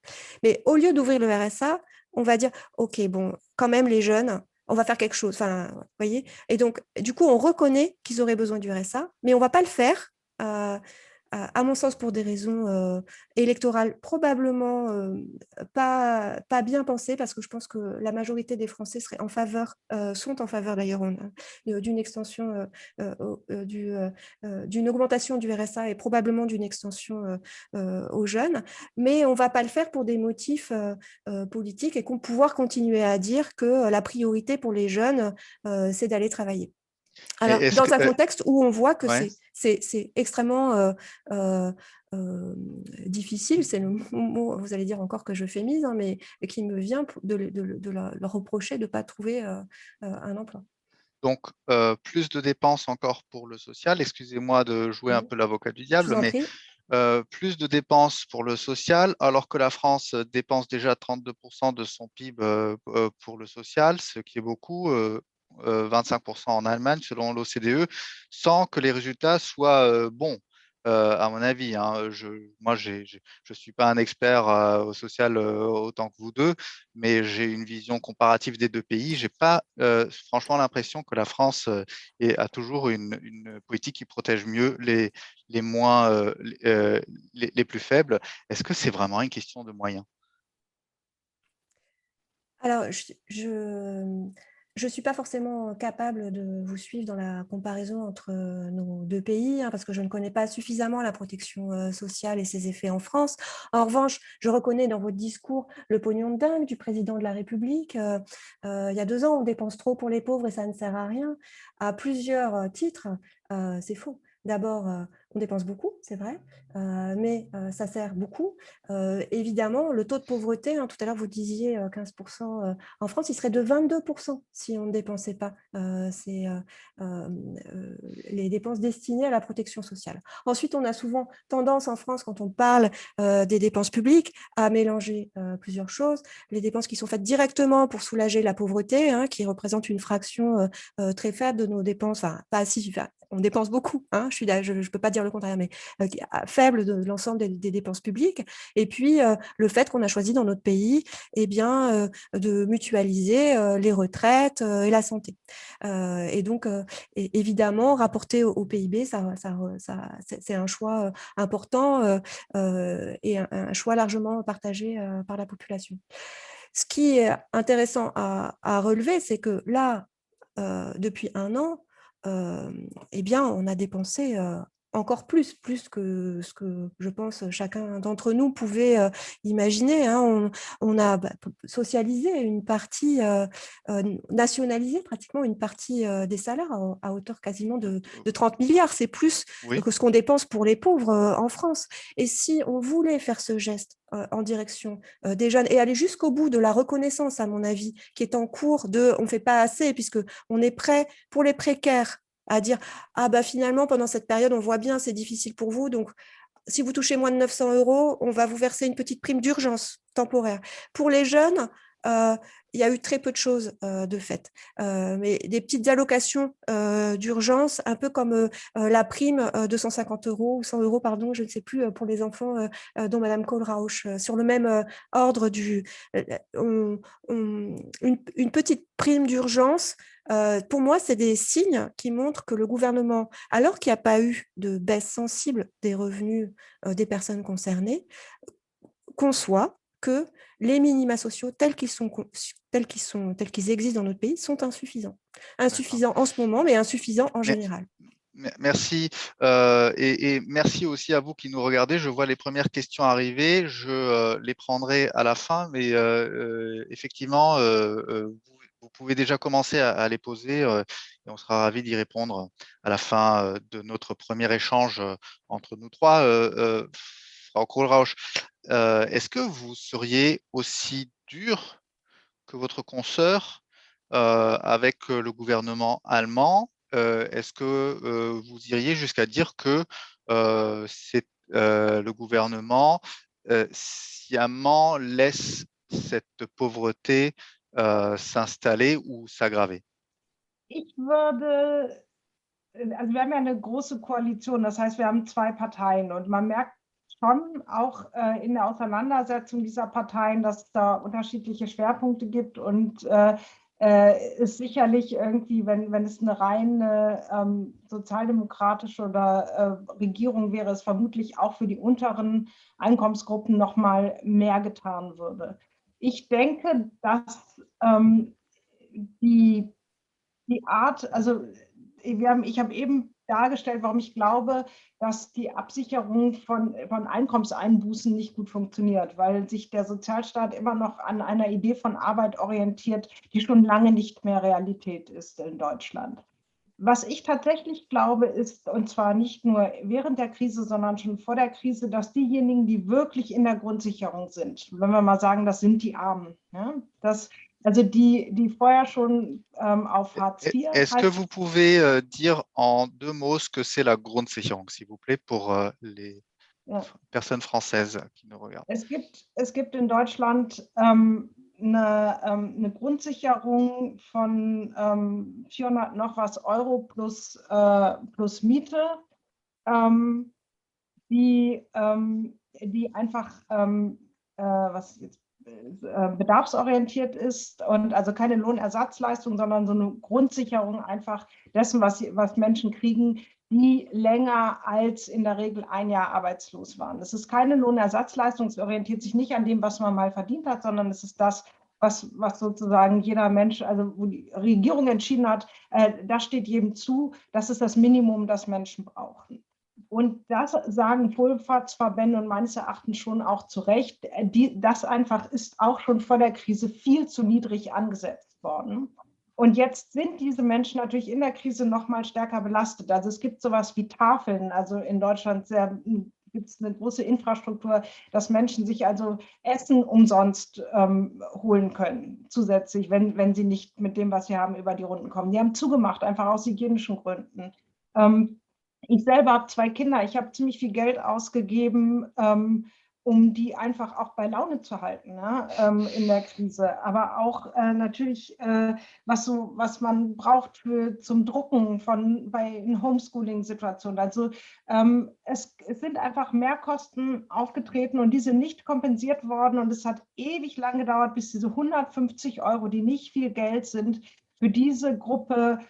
Mais au lieu d'ouvrir le RSA, on va dire, OK, bon, quand même les jeunes, on va faire quelque chose. Enfin, vous voyez. Et donc, du coup, on reconnaît qu'ils auraient besoin du RSA, mais on ne va pas le faire. À mon sens, pour des raisons électorales probablement pas bien pensées, parce que je pense que la majorité des Français sont en faveur d'ailleurs d'une extension, d'une augmentation du RSA et probablement d'une extension aux jeunes, mais on ne va pas le faire pour des motifs politiques et pouvoir continuer à dire que la priorité pour les jeunes, c'est d'aller travailler. Alors, dans un contexte où on voit que c'est extrêmement difficile, c'est le mot, vous allez dire encore que je fémise, hein, mais qui me vient de leur reprocher de ne pas trouver un emploi. Donc, plus de dépenses encore pour le social. Excusez-moi de jouer un peu l'avocat du diable, mais plus de dépenses pour le social, alors que la France dépense déjà 32% de son PIB pour le social, ce qui est beaucoup. 25% en Allemagne selon l'OCDE, sans que les résultats soient bons, à mon avis. Hein. Moi, je ne suis pas un expert au social autant que vous deux, mais j'ai une vision comparative des deux pays. Je n'ai pas franchement l'impression que la France a toujours une politique qui protège mieux les plus faibles. Est-ce que c'est vraiment une question de moyens? Alors, je ne suis pas forcément capable de vous suivre dans la comparaison entre nos deux pays, hein, parce que je ne connais pas suffisamment la protection sociale et ses effets en France. En revanche, je reconnais dans votre discours le pognon de dingue du président de la République. Il y a 2 ans, on dépense trop pour les pauvres et ça ne sert à rien. À plusieurs titres, c'est faux. D'abord, on dépense beaucoup, c'est vrai, mais ça sert beaucoup. Évidemment, le taux de pauvreté, hein, tout à l'heure vous disiez 15%, en France, il serait de 22% si on ne dépensait pas les dépenses destinées à la protection sociale. Ensuite, on a souvent tendance en France, quand on parle des dépenses publiques, à mélanger plusieurs choses. Les dépenses qui sont faites directement pour soulager la pauvreté, hein, qui représente une fraction très faible de nos dépenses, enfin, pas si, on dépense beaucoup, hein, je ne peux pas dire dire le contraire, mais faible de l'ensemble des dépenses publiques. Et puis, le fait qu'on a choisi dans notre pays de mutualiser les retraites et la santé. Et donc, évidemment, rapporté au PIB, c'est un choix important et un choix largement partagé par la population. Ce qui est intéressant à relever, c'est que là, depuis un an, on a dépensé encore plus que ce que je pense chacun d'entre nous pouvait imaginer. Hein. On a socialisé une partie, nationalisé pratiquement une partie des salaires à hauteur quasiment de 30 milliards. C'est plus que ce qu'on dépense pour les pauvres en France. Et si on voulait faire ce geste en direction des jeunes et aller jusqu'au bout de la reconnaissance, à mon avis, qui est en cours on ne fait pas assez puisqu'on est prêt pour les précaires à dire finalement pendant cette période on voit bien c'est difficile pour vous, donc si vous touchez moins de 900 €, on va vous verser une petite prime d'urgence temporaire. Pour les jeunes, il y a eu très peu de choses de fait, mais des petites allocations d'urgence, un peu comme la prime de 150 € ou 100 €, pardon, je ne sais plus, pour les enfants dont Madame Kohlrausch, sur le même ordre une petite prime d'urgence. Pour moi, c'est des signes qui montrent que le gouvernement, alors qu'il n'y a pas eu de baisse sensible des revenus des personnes concernées, conçoit que les minima sociaux tels qu'ils existent dans notre pays sont insuffisants. Insuffisants en ce moment, mais insuffisants en général. Merci et merci aussi à vous qui nous regardez. Je vois les premières questions arriver, je les prendrai à la fin, mais effectivement, vous pouvez déjà commencer à les poser et on sera ravis d'y répondre à la fin de notre premier échange entre nous trois. Frau Kohlrausch, est-ce que vous seriez aussi dur que votre consoeur avec le gouvernement allemand? Est-ce que vous iriez jusqu'à dire que le gouvernement sciemment laisse cette pauvreté s'installer ou s'aggraver? Also wir haben ja eine große Koalition, das heißt, wir haben zwei Parteien und man merkt schon auch in der Auseinandersetzung dieser Parteien, dass es da unterschiedliche Schwerpunkte gibt und ist sicherlich irgendwie, wenn es eine reine sozialdemokratische oder Regierung wäre, es vermutlich auch für die unteren Einkommensgruppen noch mal mehr getan würde. Ich denke, dass die Art, also ich habe eben dargestellt, warum ich glaube, dass die Absicherung von Einkommenseinbußen nicht gut funktioniert, weil sich der Sozialstaat immer noch an einer Idee von Arbeit orientiert, die schon lange nicht mehr Realität ist in Deutschland. Was ich tatsächlich glaube, ist, und zwar nicht nur während der Krise, sondern schon vor der Krise, dass diejenigen, die wirklich in der Grundsicherung sind, wenn wir mal sagen, das sind die Armen, ja, also die vorher schon auf Hartz IV. Est-ce que vous pouvez dire en 2 mots ce que c'est la Grundsicherung, s'il vous plaît, pour les personnes françaises qui nous regardent? Es gibt in Deutschland eine Grundsicherung von 400 noch was Euro plus Miete, die einfach bedarfsorientiert ist und also keine Lohnersatzleistung, sondern so eine Grundsicherung einfach dessen, was Menschen kriegen, die länger als in der Regel ein Jahr arbeitslos waren. Das ist keine Lohnersatzleistung, es orientiert sich nicht an dem, was man mal verdient hat, sondern es ist das, was sozusagen jeder Mensch, also wo die Regierung entschieden hat, das steht jedem zu, das ist das Minimum, das Menschen brauchen. Und das sagen Wohlfahrtsverbände und meines Erachtens schon auch zu Recht. Das einfach ist auch schon vor der Krise viel zu niedrig angesetzt worden. Und jetzt sind diese Menschen natürlich in der Krise noch mal stärker belastet. Also es gibt sowas wie Tafeln. Also in Deutschland gibt es eine große Infrastruktur, dass Menschen sich also Essen umsonst holen können, zusätzlich, wenn sie nicht mit dem, was sie haben, über die Runden kommen. Die haben zugemacht, einfach aus hygienischen Gründen. Ich selber habe 2 Kinder, ich habe ziemlich viel Geld ausgegeben, um die einfach auch bei Laune zu halten, ne, in der Krise. Aber auch natürlich, was man braucht zum Drucken bei Homeschooling-Situationen. Also es sind einfach Mehrkosten aufgetreten und die sind nicht kompensiert worden. Und es hat ewig lang gedauert, bis diese 150 €, die nicht viel Geld sind, für diese Gruppe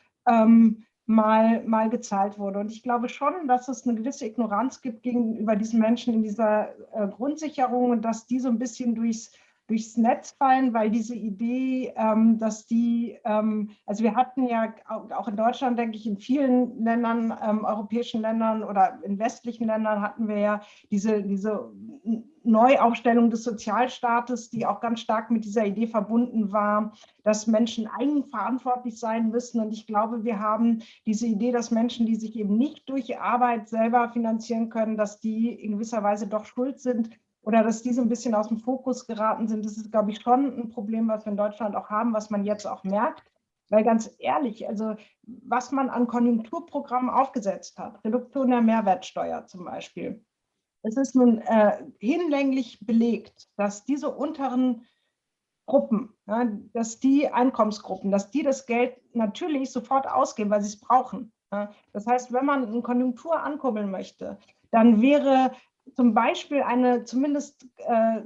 mal gezahlt wurde. Und ich glaube schon, dass es eine gewisse Ignoranz gibt gegenüber diesen Menschen in dieser Grundsicherung und dass die so ein bisschen durchs Netz fallen, weil diese Idee, dass also wir hatten ja auch in Deutschland, denke ich, in vielen Ländern, europäischen Ländern oder in westlichen Ländern hatten wir ja diese Neuaufstellung des Sozialstaates, die auch ganz stark mit dieser Idee verbunden war, dass Menschen eigenverantwortlich sein müssen. Und ich glaube, wir haben diese Idee, dass Menschen, die sich eben nicht durch Arbeit selber finanzieren können, dass die in gewisser Weise doch schuld sind oder dass die so ein bisschen aus dem Fokus geraten sind. Das ist, glaube ich, schon ein Problem, was wir in Deutschland auch haben, was man jetzt auch merkt. Weil ganz ehrlich, also was man an Konjunkturprogrammen aufgesetzt hat, Reduktion der Mehrwertsteuer zum Beispiel, es ist nun hinlänglich belegt, dass diese unteren Gruppen, ja, dass die Einkommensgruppen, dass die das Geld natürlich sofort ausgeben, weil sie es brauchen. Ja. Das heißt, wenn man eine Konjunktur ankurbeln möchte, dann wäre zum Beispiel eine zumindest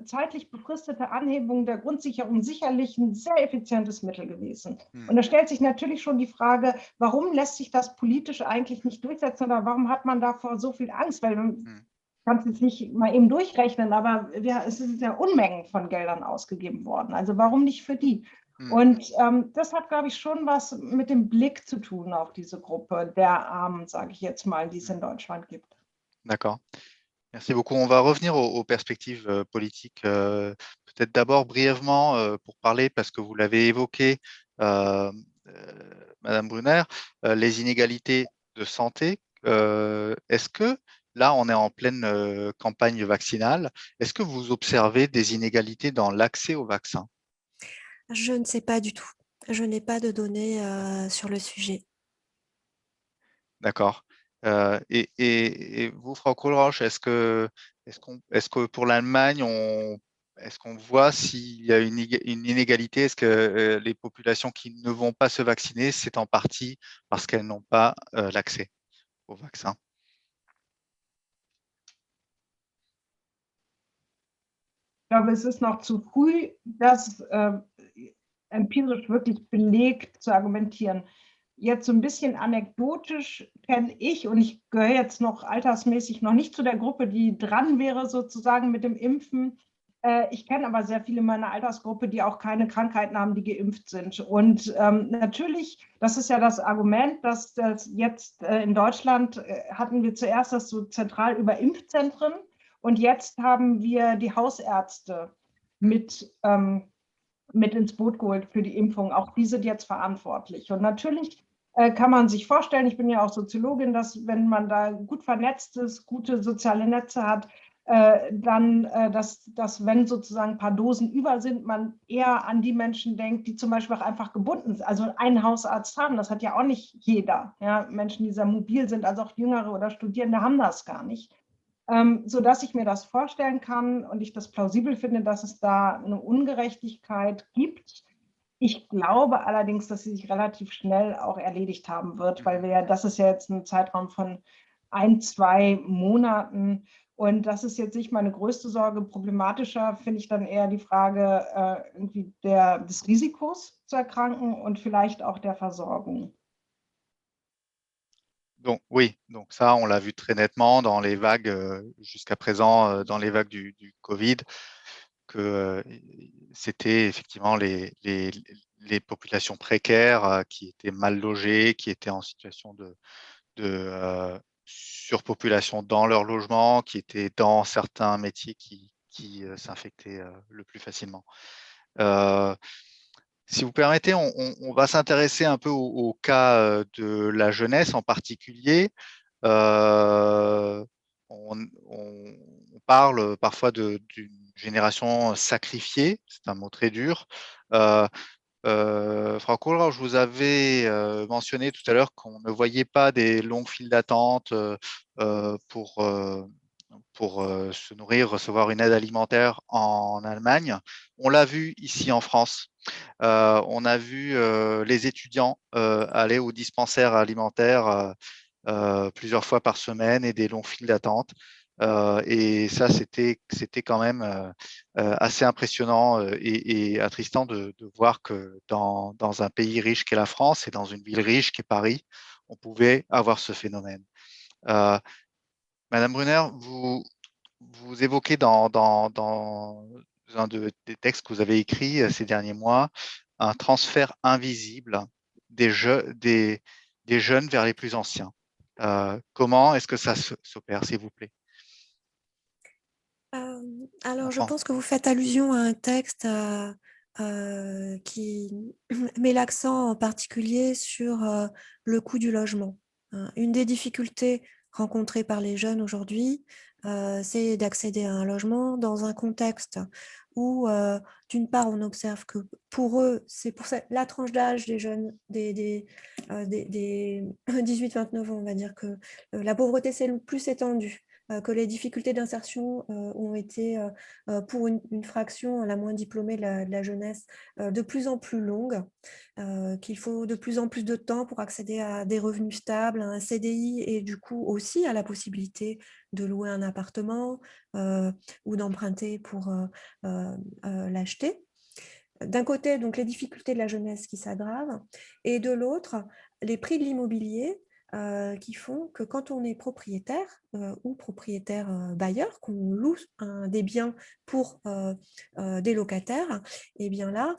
zeitlich befristete Anhebung der Grundsicherung sicherlich ein sehr effizientes Mittel gewesen. Und da stellt sich natürlich schon die Frage, warum lässt sich das politisch eigentlich nicht durchsetzen oder warum hat man davor so viel Angst? Weil kann es jetzt nicht mal eben durchrechnen, aber es sind ja Unmengen von Geldern ausgegeben worden. Also warum nicht für die? Und das hat, glaube ich, schon was mit dem Blick zu tun auf diese Gruppe der Armen, sage ich jetzt mal, die es in Deutschland gibt. D'accord. Merci beaucoup. On va revenir aux perspectives politiques. Peut-être d'abord brièvement pour parler, parce que vous l'avez évoqué, Madame Brunner, les inégalités de santé. Est-ce que là, on est en pleine campagne vaccinale, est-ce que vous observez des inégalités dans l'accès au vaccin? Je ne sais pas du tout. Je n'ai pas de données sur le sujet. D'accord. Et vous, Frau Kohlrausch, est-ce que pour l'Allemagne, est-ce qu'on voit s'il y a une inégalité? Est-ce que les populations qui ne vont pas se vacciner, c'est en partie parce qu'elles n'ont pas l'accès au vaccin? Ich glaube, es ist noch zu früh, das empirisch wirklich belegt zu argumentieren. Jetzt so ein bisschen anekdotisch kenne ich, und ich gehöre jetzt noch altersmäßig noch nicht zu der Gruppe, die dran wäre sozusagen mit dem Impfen. Ich kenne aber sehr viele in meiner Altersgruppe, die auch keine Krankheiten haben, die geimpft sind. Und natürlich, das ist ja das Argument, dass das jetzt in Deutschland hatten wir zuerst das so zentral über Impfzentren und jetzt haben wir die Hausärzte mit ins Boot geholt für die Impfung. Auch die sind jetzt verantwortlich. Und natürlich kann man sich vorstellen, ich bin ja auch Soziologin, dass wenn man da gut vernetzt ist, gute soziale Netze hat, dann, dass wenn sozusagen ein paar Dosen über sind, man eher an die Menschen denkt, die zum Beispiel auch einfach gebunden sind, also einen Hausarzt haben. Das hat ja auch nicht jeder. Ja? Menschen, die sehr mobil sind, also auch Jüngere oder Studierende, haben das gar nicht. Sodass ich mir das vorstellen kann und ich das plausibel finde, dass es da eine Ungerechtigkeit gibt. Ich glaube allerdings, dass sie sich relativ schnell auch erledigt haben wird, weil das ist ja jetzt ein Zeitraum von 1-2 Monaten und das ist jetzt nicht meine größte Sorge. Problematischer finde ich dann eher die Frage irgendwie des Risikos zu erkranken und vielleicht auch der Versorgung. Donc oui, donc ça, on l'a vu très nettement dans les vagues jusqu'à présent, dans les vagues du Covid, que c'était effectivement les populations précaires qui étaient mal logées, qui étaient en situation de surpopulation dans leur logement, qui étaient dans certains métiers qui s'infectaient le plus facilement. Si vous permettez, on va s'intéresser un peu au cas de la jeunesse en particulier. On parle parfois d'une génération sacrifiée, c'est un mot très dur. Frau Kohlrausch, je vous avais mentionné tout à l'heure qu'on ne voyait pas des longues files d'attente se nourrir, recevoir une aide alimentaire en Allemagne. On l'a vu ici en France. On a vu les étudiants aller au dispensaire alimentaire plusieurs fois par semaine et des longs files d'attente. Et ça, c'était quand même assez impressionnant et attristant de voir que dans un pays riche qu'est la France et dans une ville riche qu'est Paris, on pouvait avoir ce phénomène. Madame Brunner, vous évoquez dans un des textes que vous avez écrits ces derniers mois un transfert invisible des jeunes vers les plus anciens. Comment est-ce que ça s'opère, s'il vous plaît? Alors, je pense que vous faites allusion à un texte qui met l'accent en particulier sur le coût du logement. Une des difficultés rencontrées par les jeunes aujourd'hui, c'est d'accéder à un logement dans un contexte où, d'une part, on observe que pour eux, c'est pour la tranche d'âge des jeunes, des 18-29 ans, on va dire que la pauvreté s'est le plus étendue, que les difficultés d'insertion ont été, pour une fraction la moins diplômée de la jeunesse, de plus en plus longues, qu'il faut de plus en plus de temps pour accéder à des revenus stables, à un CDI et du coup aussi à la possibilité de louer un appartement ou d'emprunter pour l'acheter. D'un côté, donc, les difficultés de la jeunesse qui s'aggravent, et de l'autre, les prix de l'immobilier qui font que quand on est propriétaire ou propriétaire bailleur, qu'on loue des biens pour des locataires, et bien là,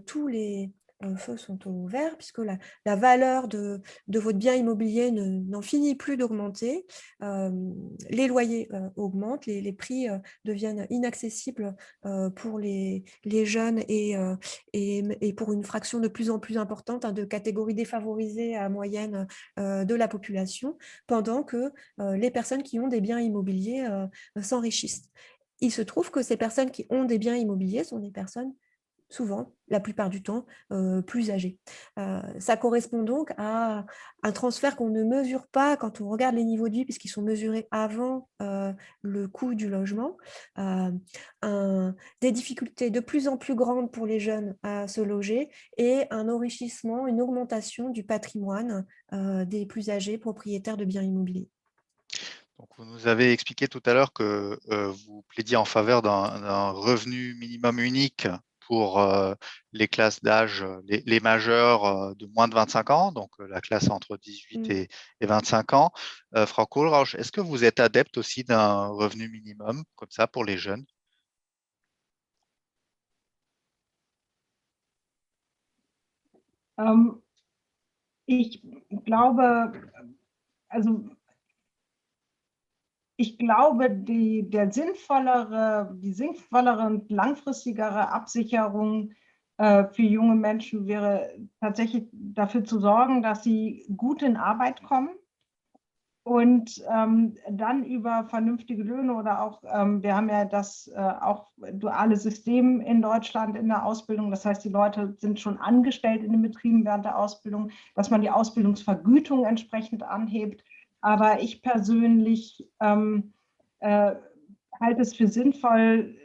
tous les feux sont au vert puisque la valeur de votre bien immobilier n'en finit plus d'augmenter, les loyers augmentent, les prix deviennent inaccessibles pour les jeunes et pour une fraction de plus en plus importante de catégories défavorisées à moyenne de la population, pendant que les personnes qui ont des biens immobiliers s'enrichissent. Il se trouve que ces personnes qui ont des biens immobiliers sont des personnes souvent, la plupart du temps, plus âgées. Ça correspond donc à un transfert qu'on ne mesure pas quand on regarde les niveaux de vie, puisqu'ils sont mesurés avant le coût du logement, des difficultés de plus en plus grandes pour les jeunes à se loger et un enrichissement, une augmentation du patrimoine des plus âgés propriétaires de biens immobiliers. Donc, vous nous avez expliqué tout à l'heure que vous plaidiez en faveur d'un revenu minimum unique pour les classes d'âge, les majeurs de moins de 25 ans, donc la classe entre 18 et 25 ans. Frau Kohlrausch, est-ce que vous êtes adepte aussi d'un revenu minimum, comme ça, pour les jeunes? Ich glaube, also ich glaube, die sinnvollere und langfristigere Absicherung für junge Menschen wäre tatsächlich dafür zu sorgen, dass sie gut in Arbeit kommen und dann über vernünftige Löhne oder auch, wir haben ja das auch duale System in Deutschland in der Ausbildung, das heißt, die Leute sind schon angestellt in den Betrieben während der Ausbildung, dass man die Ausbildungsvergütung entsprechend anhebt. Aber ich persönlich halte es für sinnvoll,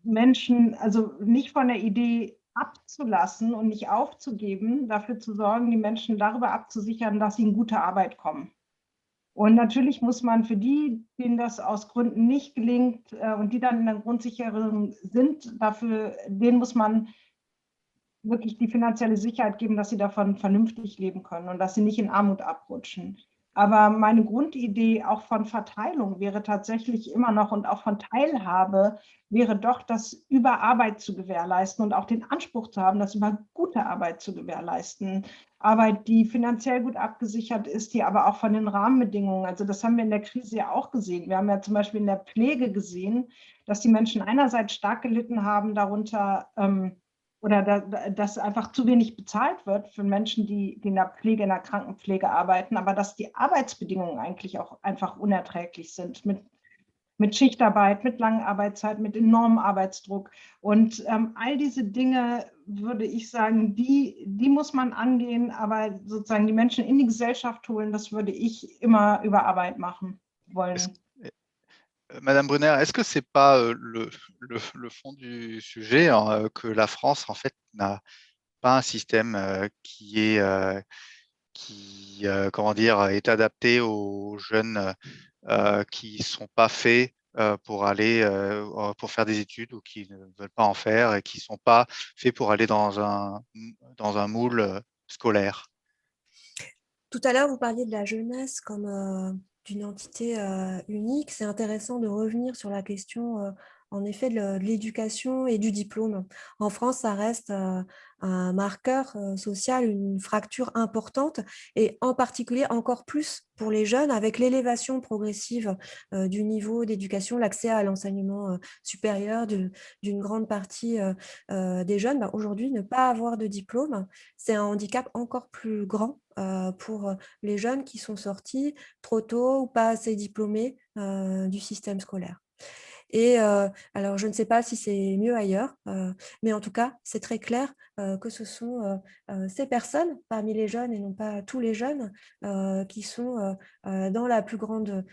Menschen also nicht von der Idee abzulassen und nicht aufzugeben, dafür zu sorgen, die Menschen darüber abzusichern, dass sie in gute Arbeit kommen. Und natürlich muss man für die, denen das aus Gründen nicht gelingt und die dann in der Grundsicherung sind, denen muss man wirklich die finanzielle Sicherheit geben, dass sie davon vernünftig leben können und dass sie nicht in Armut abrutschen. Aber meine Grundidee auch von Verteilung wäre tatsächlich immer noch und auch von Teilhabe wäre doch, das über Arbeit zu gewährleisten und auch den Anspruch zu haben, das über gute Arbeit zu gewährleisten. Arbeit, die finanziell gut abgesichert ist, die aber auch von den Rahmenbedingungen, also das haben wir in der Krise ja auch gesehen. Wir haben ja zum Beispiel in der Pflege gesehen, dass die Menschen einerseits stark gelitten haben darunter, oder dass einfach zu wenig bezahlt wird für Menschen, die in der Pflege, in der Krankenpflege arbeiten, aber dass die Arbeitsbedingungen eigentlich auch einfach unerträglich sind mit Schichtarbeit, mit langen Arbeitszeit, mit enormem Arbeitsdruck. Und all diese Dinge, würde ich sagen, die muss man angehen, aber sozusagen die Menschen in die Gesellschaft holen, das würde ich immer über Arbeit machen wollen. Madame Brunner, est-ce que c'est pas le fond du sujet, hein, que la France, en fait, n'a pas un système comment dire, est adapté aux jeunes qui sont pas faits pour faire des études ou qui ne veulent pas en faire et qui sont pas faits pour aller dans un moule scolaire? Tout à l'heure, vous parliez de la jeunesse comme d'une entité unique. C'est intéressant de revenir sur la question, en effet, de l'éducation et du diplôme. En France, ça reste un marqueur social, une fracture importante, et en particulier encore plus pour les jeunes, avec l'élévation progressive du niveau d'éducation, l'accès à l'enseignement supérieur d'une grande partie des jeunes. Bah, aujourd'hui, ne pas avoir de diplôme, c'est un handicap encore plus grand pour les jeunes qui sont sortis trop tôt ou pas assez diplômés du système scolaire. Et alors, je ne sais pas si c'est mieux ailleurs, mais en tout cas, c'est très clair que ce sont ces personnes, parmi les jeunes et non pas tous les jeunes, qui sont dans la plus grande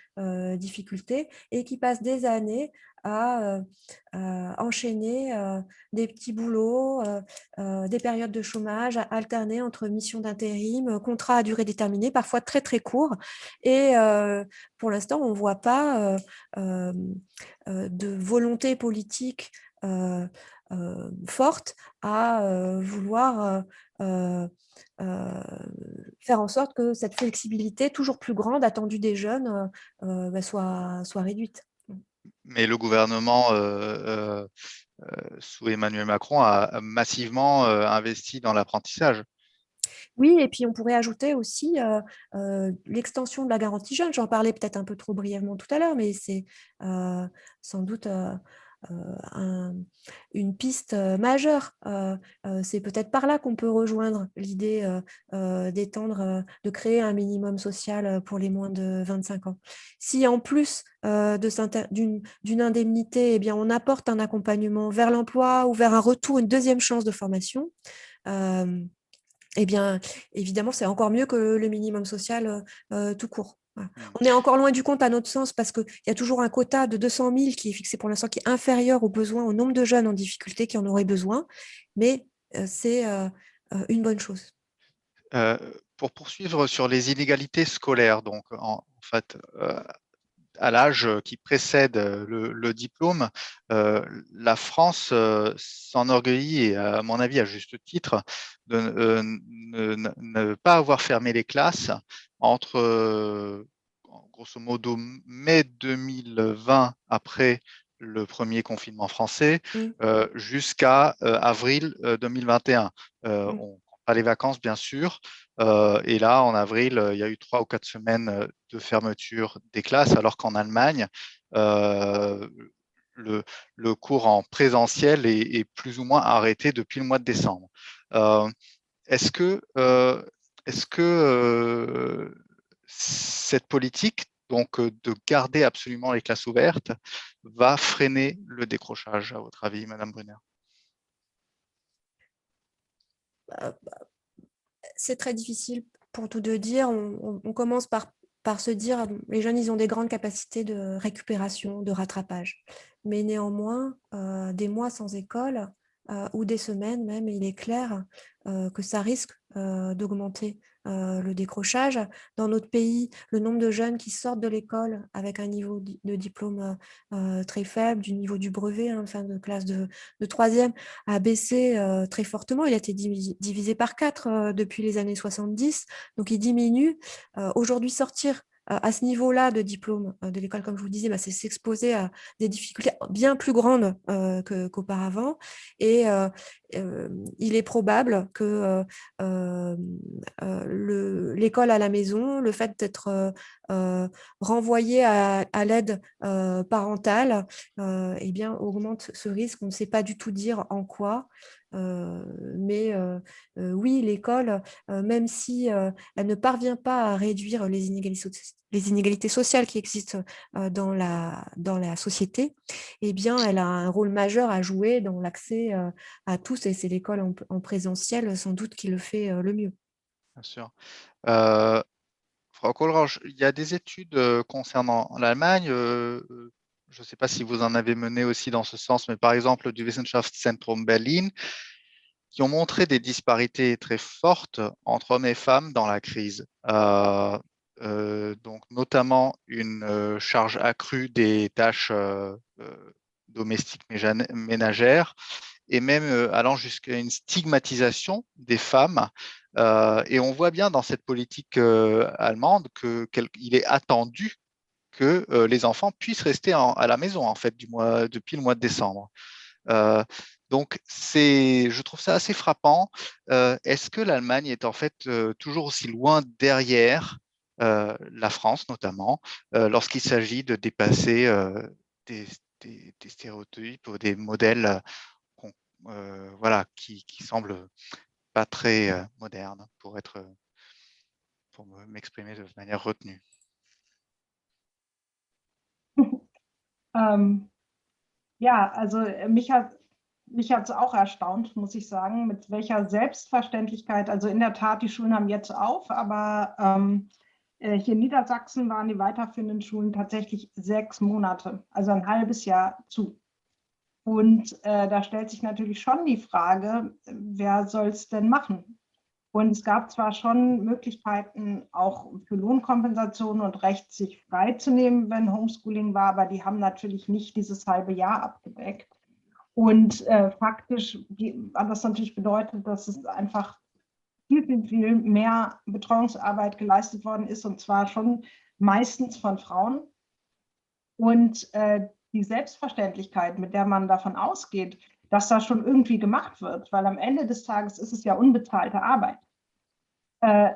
difficulté et qui passent des années à enchaîner des petits boulots, des périodes de chômage, à alterner entre missions d'intérim, contrats à durée déterminée, parfois très très courts. Et pour l'instant, on ne voit pas de volonté politique forte à vouloir faire en sorte que cette flexibilité toujours plus grande attendue des jeunes soit réduite. Mais le gouvernement sous Emmanuel Macron a massivement investi dans l'apprentissage. Oui, et puis on pourrait ajouter aussi l'extension de la garantie jeune. J'en parlais peut-être un peu trop brièvement tout à l'heure, mais c'est sans doute une piste majeure. C'est peut-être par là qu'on peut rejoindre l'idée d'étendre, de créer un minimum social pour les moins de 25 ans. Si en plus d'une indemnité, eh bien, on apporte un accompagnement vers l'emploi ou vers un retour, une deuxième chance de formation, eh bien, évidemment, c'est encore mieux que le minimum social tout court. Voilà. On est encore loin du compte à notre sens parce qu'il y a toujours un quota de 200 000 qui est fixé pour l'instant, qui est inférieur aux besoins, au nombre de jeunes en difficulté qui en auraient besoin, mais c'est une bonne chose. Pour poursuivre sur les inégalités scolaires, donc en fait, à l'âge qui précède le diplôme, la France s'enorgueillit, et à mon avis à juste titre, de ne pas avoir fermé les classes entre, grosso modo, mai 2020, après le premier confinement français, jusqu'à avril 2021. On compte pas les vacances, bien sûr. Et là, en avril, il y a eu 3 ou 4 semaines de fermeture des classes, alors qu'en Allemagne, le cours en présentiel est plus ou moins arrêté depuis le mois de décembre. Est-ce que cette politique, donc de garder absolument les classes ouvertes, va freiner le décrochage, à votre avis, Madame Brunner? C'est très difficile pour tout de dire. On commence par se dire, les jeunes, ils ont des grandes capacités de récupération, de rattrapage. Mais néanmoins, des mois sans école ou des semaines même, il est clair que ça risque d'augmenter le décrochage. Dans notre pays, le nombre de jeunes qui sortent de l'école avec un niveau de diplôme très faible, du niveau du brevet, fin de classe de troisième, a baissé très fortement. Il a été divisé par 4 depuis les années 70, donc il diminue. Aujourd'hui, sortir à ce niveau-là de diplôme de l'école, comme je vous disais, c'est s'exposer à des difficultés bien plus grandes qu'auparavant. Et il est probable que l'école à la maison, le fait d'être renvoyé à l'aide parentale, eh bien, augmente ce risque. On ne sait pas du tout dire en quoi. Mais oui, l'école, même si elle ne parvient pas à réduire les inégalités sociales qui existent dans la société, eh bien, elle a un rôle majeur à jouer dans l'accès à tous, et c'est l'école en présentiel sans doute qui le fait le mieux. Bien sûr. Frau Kohlrausch, il y a des études concernant l'Allemagne je ne sais pas si vous en avez mené aussi dans ce sens, mais par exemple du Wissenschaftszentrum Berlin, qui ont montré des disparités très fortes entre hommes et femmes dans la crise. Donc notamment une charge accrue des tâches domestiques ménagères, et même allant jusqu'à une stigmatisation des femmes. Et on voit bien dans cette politique allemande qu'il est attendu que les enfants puissent rester à la maison en fait depuis le mois de décembre. Donc, je trouve ça assez frappant. Est-ce que l'Allemagne est en fait toujours aussi loin derrière la France, notamment, lorsqu'il s'agit de dépasser des, des stéréotypes ou des modèles voilà, qui semblent pas très modernes, pour m'exprimer de manière retenue? Ja, also mich hat es auch erstaunt, muss ich sagen, mit welcher Selbstverständlichkeit, also in der Tat, die Schulen haben jetzt auf, aber hier in Niedersachsen waren die weiterführenden Schulen tatsächlich 6 Monate, also ein halbes Jahr zu. Und da stellt sich natürlich schon die Frage, wer soll es denn machen? Und es gab zwar schon Möglichkeiten auch für Lohnkompensation und Recht, sich freizunehmen, wenn Homeschooling war, aber die haben natürlich nicht dieses halbe Jahr abgedeckt. Und faktisch hat das natürlich bedeutet, dass es einfach viel mehr Betreuungsarbeit geleistet worden ist, und zwar schon meistens von Frauen. Und die Selbstverständlichkeit, mit der man davon ausgeht, dass das schon irgendwie gemacht wird, weil am Ende des Tages ist es ja unbezahlte Arbeit.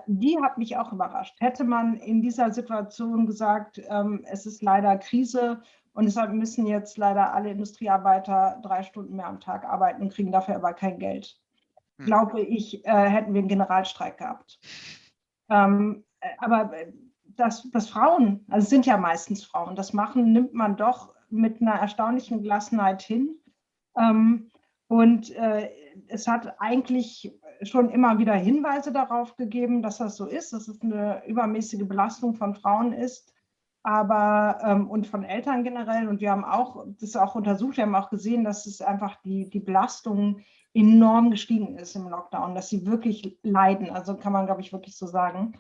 Die hat mich auch überrascht. Hätte man in dieser Situation gesagt, es ist leider Krise und deshalb müssen jetzt leider alle Industriearbeiter 3 Stunden mehr am Tag arbeiten und kriegen dafür aber kein Geld, glaube ich, hätten wir einen Generalstreik gehabt. Aber dass Frauen, also es sind ja meistens Frauen, das machen, nimmt man doch mit einer erstaunlichen Gelassenheit hin. Und es hat eigentlich schon immer wieder Hinweise darauf gegeben, dass das so ist, dass es eine übermäßige Belastung von Frauen ist, aber und von Eltern generell. Und wir haben auch das auch untersucht, wir haben auch gesehen, dass es einfach die Belastung enorm gestiegen ist im Lockdown, dass sie wirklich leiden. Also kann man, glaube ich, wirklich so sagen.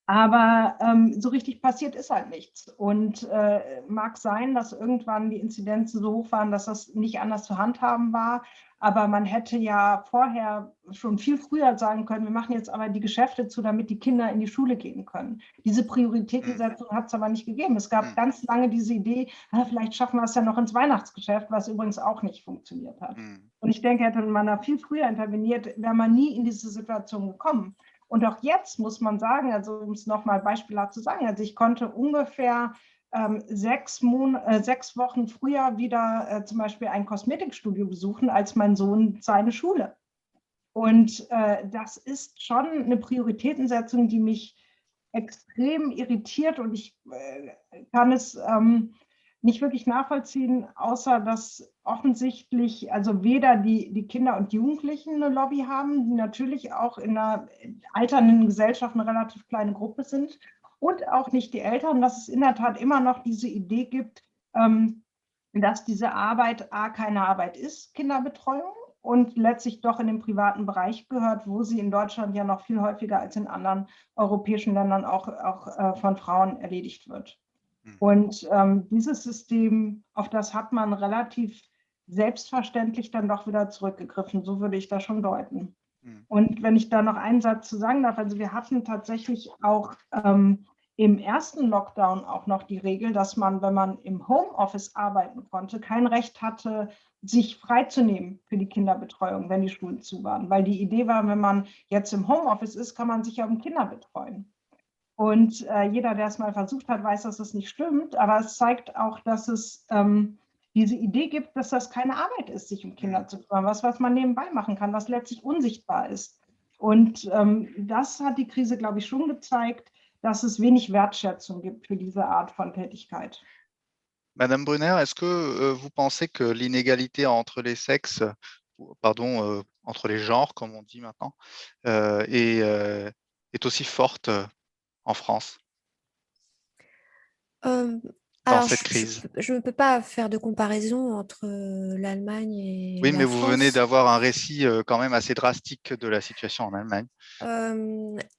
Aber so richtig passiert ist halt nichts. Und mag sein, dass irgendwann die Inzidenzen so hoch waren, dass das nicht anders zu handhaben war. Aber man hätte ja vorher schon viel früher sagen können, wir machen jetzt aber die Geschäfte zu, damit die Kinder in die Schule gehen können. Diese Prioritätensetzung hat es aber nicht gegeben. Es gab ganz lange diese Idee, vielleicht schaffen wir es ja noch ins Weihnachtsgeschäft, was übrigens auch nicht funktioniert hat. Und ich denke, hätte man da viel früher interveniert, wäre man nie in diese Situation gekommen. Und auch jetzt muss man sagen, also um es nochmal beispielhaft zu sagen, also ich konnte ungefähr 6 Wochen früher wieder zum Beispiel ein Kosmetikstudio besuchen, als mein Sohn seine Schule. Und das ist schon eine Prioritätensetzung, die mich extrem irritiert, und ich kann es nicht wirklich nachvollziehen, außer dass offensichtlich also weder die Kinder und Jugendlichen eine Lobby haben, die natürlich auch in einer alternden Gesellschaft eine relativ kleine Gruppe sind, und auch nicht die Eltern, dass es in der Tat immer noch diese Idee gibt, dass diese Arbeit keine Arbeit ist, Kinderbetreuung, und letztlich doch in den privaten Bereich gehört, wo sie in Deutschland ja noch viel häufiger als in anderen europäischen Ländern auch von Frauen erledigt wird. Und dieses System, auf das hat man relativ selbstverständlich dann doch wieder zurückgegriffen. So würde ich das schon deuten. Und wenn ich da noch einen Satz zu sagen darf, also wir hatten tatsächlich auch im ersten Lockdown auch noch die Regel, dass man, wenn man im Homeoffice arbeiten konnte, kein Recht hatte, sich freizunehmen für die Kinderbetreuung, wenn die Schulen zu waren. Weil die Idee war, wenn man jetzt im Homeoffice ist, kann man sich ja um Kinder betreuen. Und jeder, der es mal versucht hat, weiß, dass das nicht stimmt. Aber es zeigt auch, dass es diese Idee gibt, dass das keine Arbeit ist, sich um Kinder zu kümmern. Was man nebenbei machen kann, was letztlich unsichtbar ist. Und das hat die Krise, glaube ich, schon gezeigt, dass es wenig Wertschätzung gibt für diese Art von Tätigkeit. Madame Brunner, est-ce que vous pensez que l'inégalité entre les sexes, pardon, entre les genres, comme on dit maintenant, est aussi forte en France? dans cette crise? Je ne peux pas faire de comparaison entre l'Allemagne et Oui, la mais vous venez France. d'avoir un récit quand même assez drastique de la situation en Allemagne.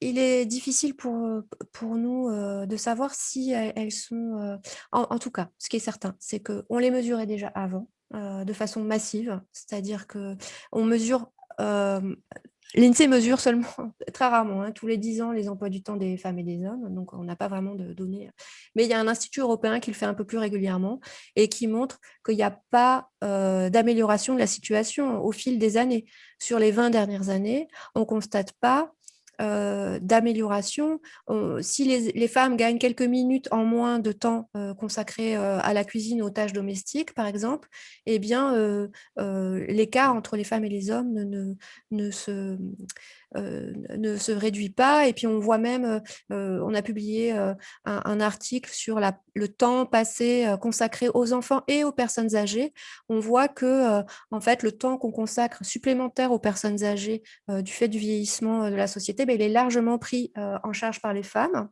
Il est difficile pour nous de savoir si elles sont... en tout cas, ce qui est certain, c'est qu'on les mesurait déjà avant, de façon massive, c'est-à-dire qu'on mesure... L'INSEE mesure seulement, très rarement, tous les 10 ans, les emplois du temps des femmes et des hommes, donc on n'a pas vraiment de données. Mais il y a un institut européen qui le fait un peu plus régulièrement et qui montre qu'il n'y a pas d'amélioration de la situation au fil des années. Sur les 20 dernières années, on ne constate pas d'amélioration. Si les femmes gagnent quelques minutes en moins de temps consacré à la cuisine, aux tâches domestiques, par exemple, eh bien, l'écart entre les femmes et les hommes ne se réduit pas. Et puis, on voit même, on a publié un article sur le temps passé consacré aux enfants et aux personnes âgées. On voit que, en fait, le temps qu'on consacre supplémentaire aux personnes âgées du fait du vieillissement de la société, il est largement pris en charge par les femmes.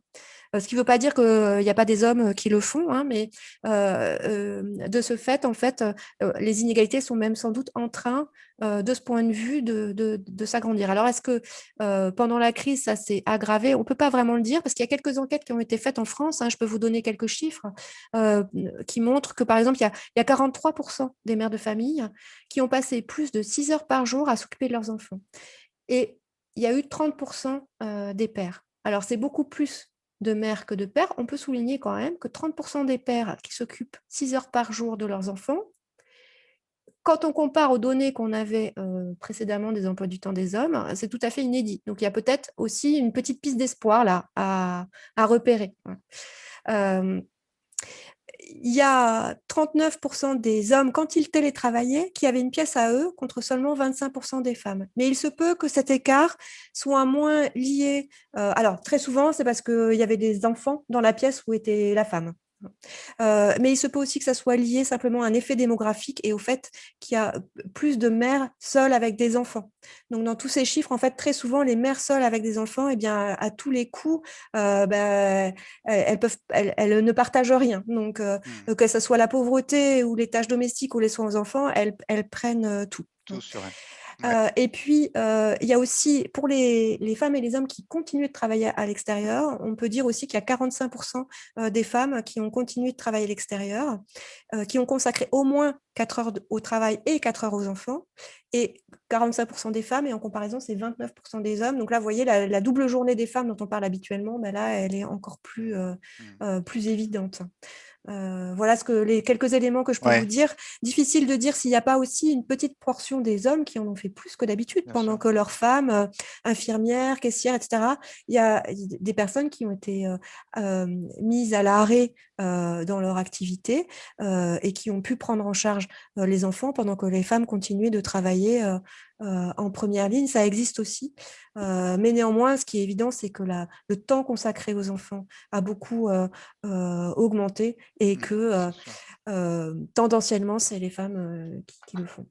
Ce qui ne veut pas dire qu'il n'y a pas des hommes qui le font, mais de ce fait, en fait, les inégalités sont même sans doute en train, de ce point de vue, de s'agrandir. Alors, est-ce que pendant la crise, ça s'est aggravé? On ne peut pas vraiment le dire, parce qu'il y a quelques enquêtes qui ont été faites en France. Je peux vous donner quelques chiffres qui montrent que, par exemple, il y a 43% des mères de famille qui ont passé plus de 6 heures par jour à s'occuper de leurs enfants. Et il y a eu 30% des pères. Alors, c'est beaucoup plus de mères que de pères. On peut souligner quand même que 30% des pères qui s'occupent 6 heures par jour de leurs enfants, quand on compare aux données qu'on avait précédemment des emplois du temps des hommes, c'est tout à fait inédit. Donc, il y a peut-être aussi une petite piste d'espoir là à repérer. Il y a 39% des hommes, quand ils télétravaillaient, qui avaient une pièce à eux, contre seulement 25% des femmes. Mais il se peut que cet écart soit moins lié... alors, très souvent, c'est parce qu'il y avait des enfants dans la pièce où était la femme. Mais il se peut aussi que ça soit lié simplement à un effet démographique et au fait qu'il y a plus de mères seules avec des enfants. Donc, dans tous ces chiffres, en fait, très souvent, les mères seules avec des enfants, eh bien, à tous les coups, elles ne partagent rien. Donc, que ce soit la pauvreté ou les tâches domestiques ou les soins aux enfants, elles prennent tout. Tout sur elle. Et puis, il y a aussi, pour les femmes et les hommes qui continuent de travailler à l'extérieur, on peut dire aussi qu'il y a 45% des femmes qui ont continué de travailler à l'extérieur, qui ont consacré au moins 4 heures au travail et 4 heures aux enfants, et 45% des femmes, et en comparaison, c'est 29% des hommes. Donc là, vous voyez, la double journée des femmes dont on parle habituellement, là, elle est encore plus évidente. Voilà les quelques éléments que je peux vous dire. Difficile de dire s'il n'y a pas aussi une petite portion des hommes qui en ont fait plus que d'habitude, pendant que leurs femmes, infirmières, caissières, etc., il y a des personnes qui ont été mises à l'arrêt dans leur activité et qui ont pu prendre en charge les enfants pendant que les femmes continuaient de travailler en première ligne. Ça existe aussi. Mais néanmoins, ce qui est évident, c'est que le temps consacré aux enfants a beaucoup augmenté et que tendanciellement, c'est les femmes qui le font.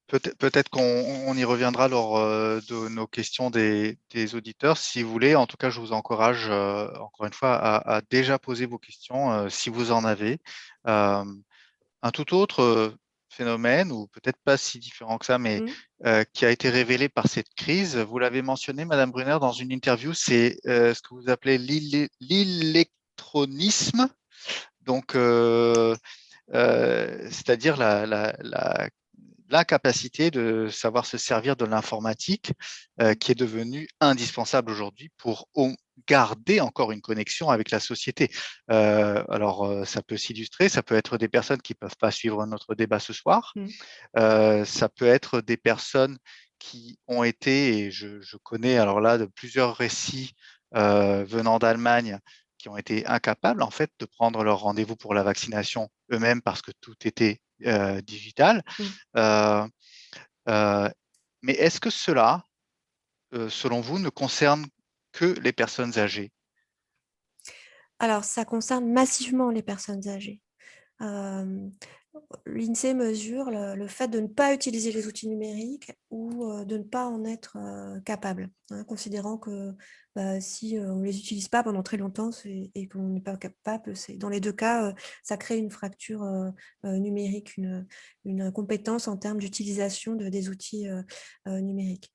Peut-être qu'on y reviendra lors de nos questions des auditeurs, si vous voulez. En tout cas, je vous encourage encore une fois à déjà poser vos questions si vous en avez. Un tout autre phénomène, ou peut-être pas si différent que ça, mais qui a été révélé par cette crise, vous l'avez mentionné, Madame Brunner, dans une interview, c'est ce que vous appelez l'électronisme, donc c'est-à-dire l'incapacité de savoir se servir de l'informatique qui est devenue indispensable aujourd'hui pour garder encore une connexion avec la société. Alors, ça peut s'illustrer, ça peut être des personnes qui ne peuvent pas suivre notre débat ce soir, ça peut être des personnes qui ont été, et je connais alors là de plusieurs récits venant d'Allemagne, qui ont été incapables en fait de prendre leur rendez-vous pour la vaccination eux-mêmes parce que tout était digital. Mais est-ce que cela, selon vous, ne concerne que les personnes âgées? Alors, ça concerne massivement les personnes âgées. l'INSEE mesure le fait de ne pas utiliser les outils numériques ou de ne pas en être capable, hein, considérant que si on ne les utilise pas pendant très longtemps et qu'on n'est pas capable, dans les deux cas, ça crée une fracture numérique, une incompétence en termes d'utilisation des outils numériques.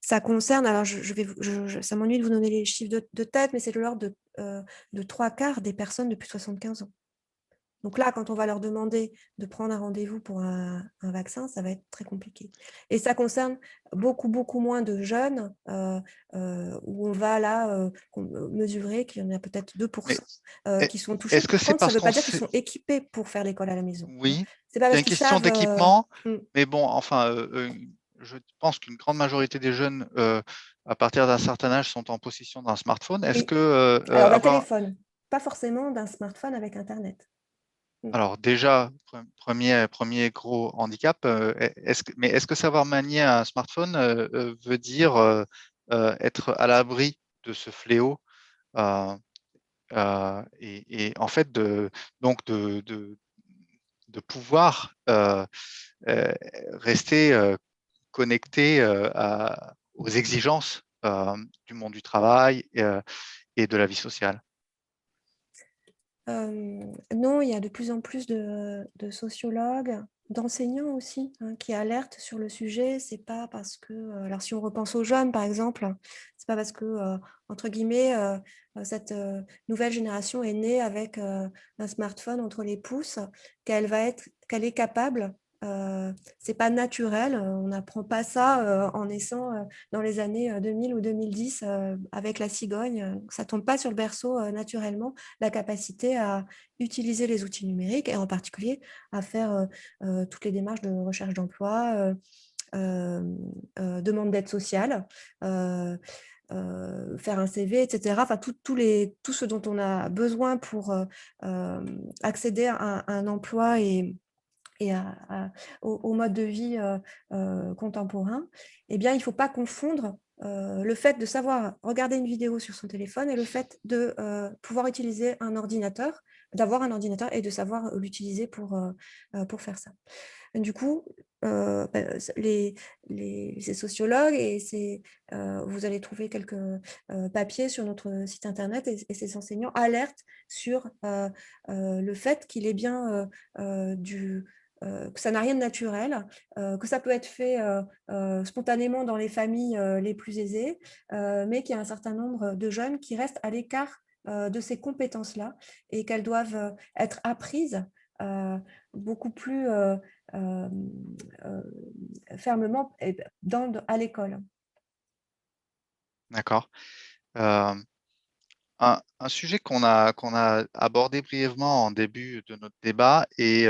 Ça concerne, alors ça m'ennuie de vous donner les chiffres de tête, mais c'est de l'ordre de 3/4 des personnes de plus de 75 ans. Donc là, quand on va leur demander de prendre un rendez-vous pour un vaccin, ça va être très compliqué. Et ça concerne beaucoup, beaucoup moins de jeunes, où on va là mesurer qu'il y en a peut-être 2% qui sont touchés. Est-ce que Par c'est contre, ça ne parce veut pas qu'on dire qu'ils sait... sont équipés pour faire l'école à la maison. Oui, C'est pas il y a parce une qu'ils question savent. d'équipement, mais bon, enfin, je pense qu'une grande majorité des jeunes, à partir d'un certain âge, sont en possession d'un smartphone. Est-ce Oui. que Alors, d'un avoir... téléphone, pas forcément d'un smartphone avec Internet. Alors déjà, premier gros handicap, mais est-ce que savoir manier un smartphone veut dire être à l'abri de ce fléau et en fait donc de pouvoir rester connecté aux exigences du monde du travail et de la vie sociale? Non, il y a de plus en plus de sociologues, d'enseignants aussi, hein, qui alertent sur le sujet. C'est pas parce que, alors si on repense aux jeunes, par exemple, c'est pas parce que, entre guillemets, cette nouvelle génération est née avec un smartphone entre les pouces qu'elle est capable. C'est pas naturel. On n'apprend pas ça en naissant dans les années 2000 ou 2010 avec la cigogne. Ça tombe pas sur le berceau naturellement, la capacité à utiliser les outils numériques et en particulier à faire toutes les démarches de recherche d'emploi, demande d'aide sociale, faire un CV, etc. Enfin, tout ce dont on a besoin pour accéder à un emploi et au mode de vie contemporain, eh bien, il ne faut pas confondre le fait de savoir regarder une vidéo sur son téléphone et le fait de pouvoir utiliser un ordinateur, d'avoir un ordinateur et de savoir l'utiliser pour faire ça. Du coup, ces sociologues et vous allez trouver quelques papiers sur notre site internet et ces enseignants alertent sur le fait qu'il est bien que ça n'a rien de naturel, que ça peut être fait spontanément dans les familles les plus aisées, mais qu'il y a un certain nombre de jeunes qui restent à l'écart de ces compétences-là et qu'elles doivent être apprises beaucoup plus fermement à l'école. D'accord. Un sujet qu'on a abordé brièvement en début de notre débat est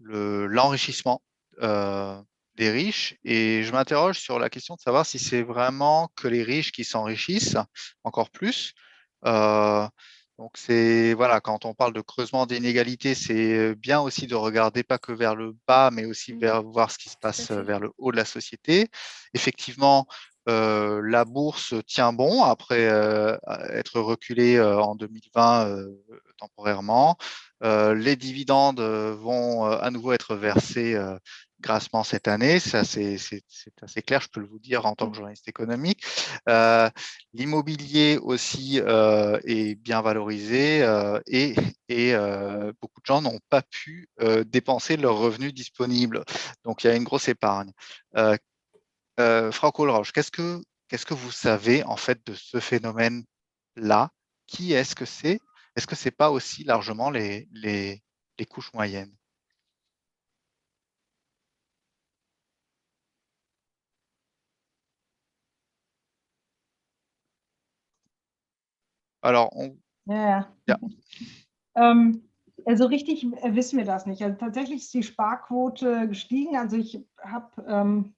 l'enrichissement des riches. Et je m'interroge sur la question de savoir si c'est vraiment que les riches qui s'enrichissent encore plus. Donc c'est voilà, quand on parle de creusement d'inégalités, c'est bien aussi de regarder pas que vers le bas, mais aussi voir ce qui se passe vers le haut de la société. Effectivement, la bourse tient bon après être reculée en 2020 temporairement. Les dividendes vont à nouveau être versés grassement cette année. C'est assez clair, je peux vous dire en tant que journaliste économique. L'immobilier aussi est bien valorisé et beaucoup de gens n'ont pas pu dépenser leurs revenus disponibles. Donc, il y a une grosse épargne. Frau Kohlrausch, qu'est-ce que vous savez en fait de ce phénomène-là? Qui est-ce que c'est? Est-ce que ce n'est pas aussi largement les couches moyennes? Alors, Ja. Also richtig wissen wir das nicht. Also tatsächlich ist die Sparquote gestiegen. Also ich habe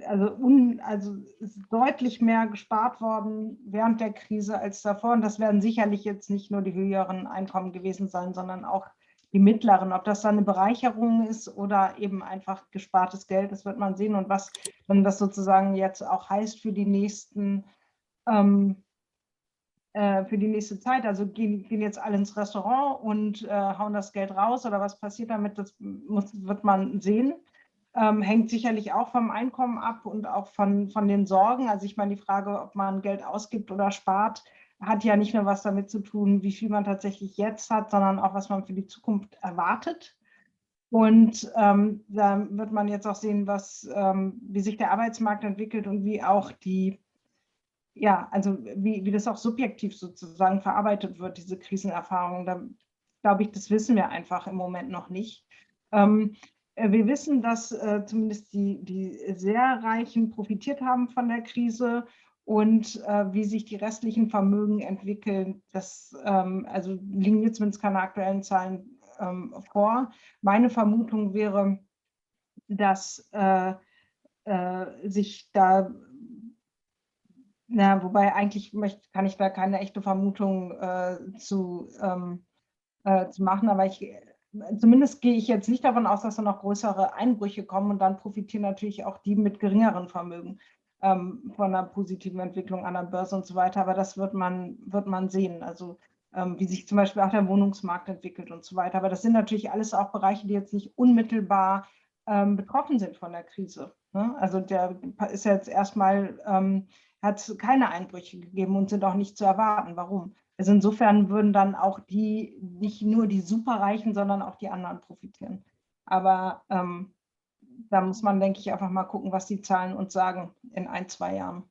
also ist deutlich mehr gespart worden während der Krise als davor. Und das werden sicherlich jetzt nicht nur die höheren Einkommen gewesen sein, sondern auch die mittleren. Ob das dann eine Bereicherung ist oder eben einfach gespartes Geld, das wird man sehen. Und was dann das sozusagen jetzt auch heißt für die nächsten für die nächste Zeit? Also gehen jetzt alle ins Restaurant und hauen das Geld raus oder was passiert damit? Das wird man sehen. Hängt sicherlich auch vom Einkommen ab und auch von den Sorgen. Also ich meine, die Frage, ob man Geld ausgibt oder spart, hat ja nicht nur was damit zu tun, wie viel man tatsächlich jetzt hat, sondern auch, was man für die Zukunft erwartet. Und da wird man jetzt auch sehen, wie sich der Arbeitsmarkt entwickelt und wie auch also wie das auch subjektiv sozusagen verarbeitet wird, diese Krisenerfahrung. Da glaube ich, das wissen wir einfach im Moment noch nicht. Wir wissen, dass zumindest die sehr Reichen profitiert haben von der Krise und wie sich die restlichen Vermögen entwickeln, also liegen mir zumindest keine aktuellen Zahlen vor. Meine Vermutung wäre, dass sich da, wobei eigentlich kann ich da keine echte Vermutung zu machen, aber zumindest gehe ich jetzt nicht davon aus, dass da noch größere Einbrüche kommen und dann profitieren natürlich auch die mit geringeren Vermögen von einer positiven Entwicklung an der Börse und so weiter, aber das wird man sehen, also wie sich zum Beispiel auch der Wohnungsmarkt entwickelt und so weiter, aber das sind natürlich alles auch Bereiche, die jetzt nicht unmittelbar betroffen sind von der Krise, ne? Also der ist jetzt erstmal, hat es keine Einbrüche gegeben und sind auch nicht zu erwarten. Warum? Also insofern würden dann auch nicht nur die Superreichen, sondern auch die anderen profitieren. Aber da muss man, denke ich, einfach mal gucken, was die Zahlen uns sagen in 1-2 Jahren.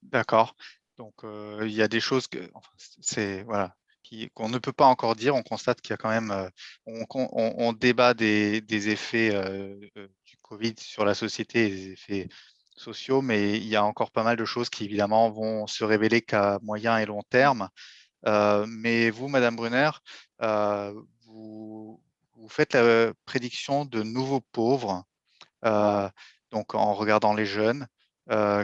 D'accord. Donc, il y a des choses qu'on ne peut pas encore dire. On constate qu'il y a quand même, on débat des effets du Covid sur la société et des effets sociaux, mais il y a encore pas mal de choses qui évidemment vont se révéler qu'à moyen et long terme. Mais vous, Madame Brunner, vous faites la prédiction de nouveaux pauvres, donc en regardant les jeunes,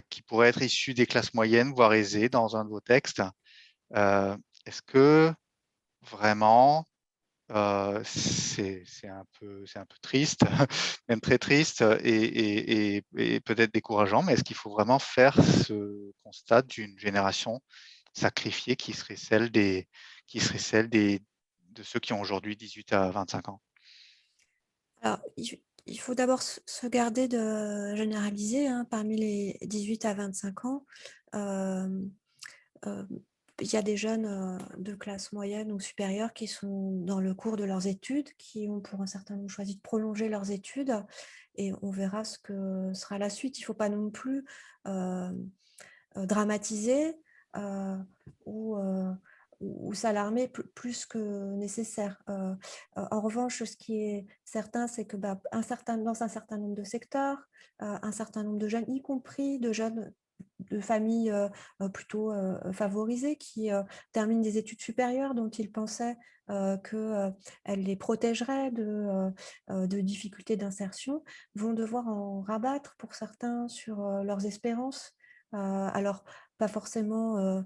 qui pourraient être issus des classes moyennes, voire aisées, dans un de vos textes. Est-ce que vraiment, c'est un peu triste, même très triste et peut-être décourageant, mais est-ce qu'il faut vraiment faire ce constat d'une génération sacrifiée qui serait celle de ceux qui ont aujourd'hui 18 à 25 ans? Alors, il faut d'abord se garder de généraliser, hein, parmi les 18 à 25 ans. Il y a des jeunes de classe moyenne ou supérieure qui sont dans le cours de leurs études, qui ont pour un certain nombre choisi de prolonger leurs études, et on verra ce que sera la suite. Il ne faut pas non plus dramatiser ou s'alarmer plus que nécessaire. En revanche, ce qui est certain, c'est que dans un certain nombre de secteurs, un certain nombre de jeunes, y compris de jeunes de familles plutôt favorisées, qui terminent des études supérieures dont ils pensaient qu'elles les protégeraient de difficultés d'insertion, vont devoir en rabattre pour certains sur leurs espérances. Alors, pas forcément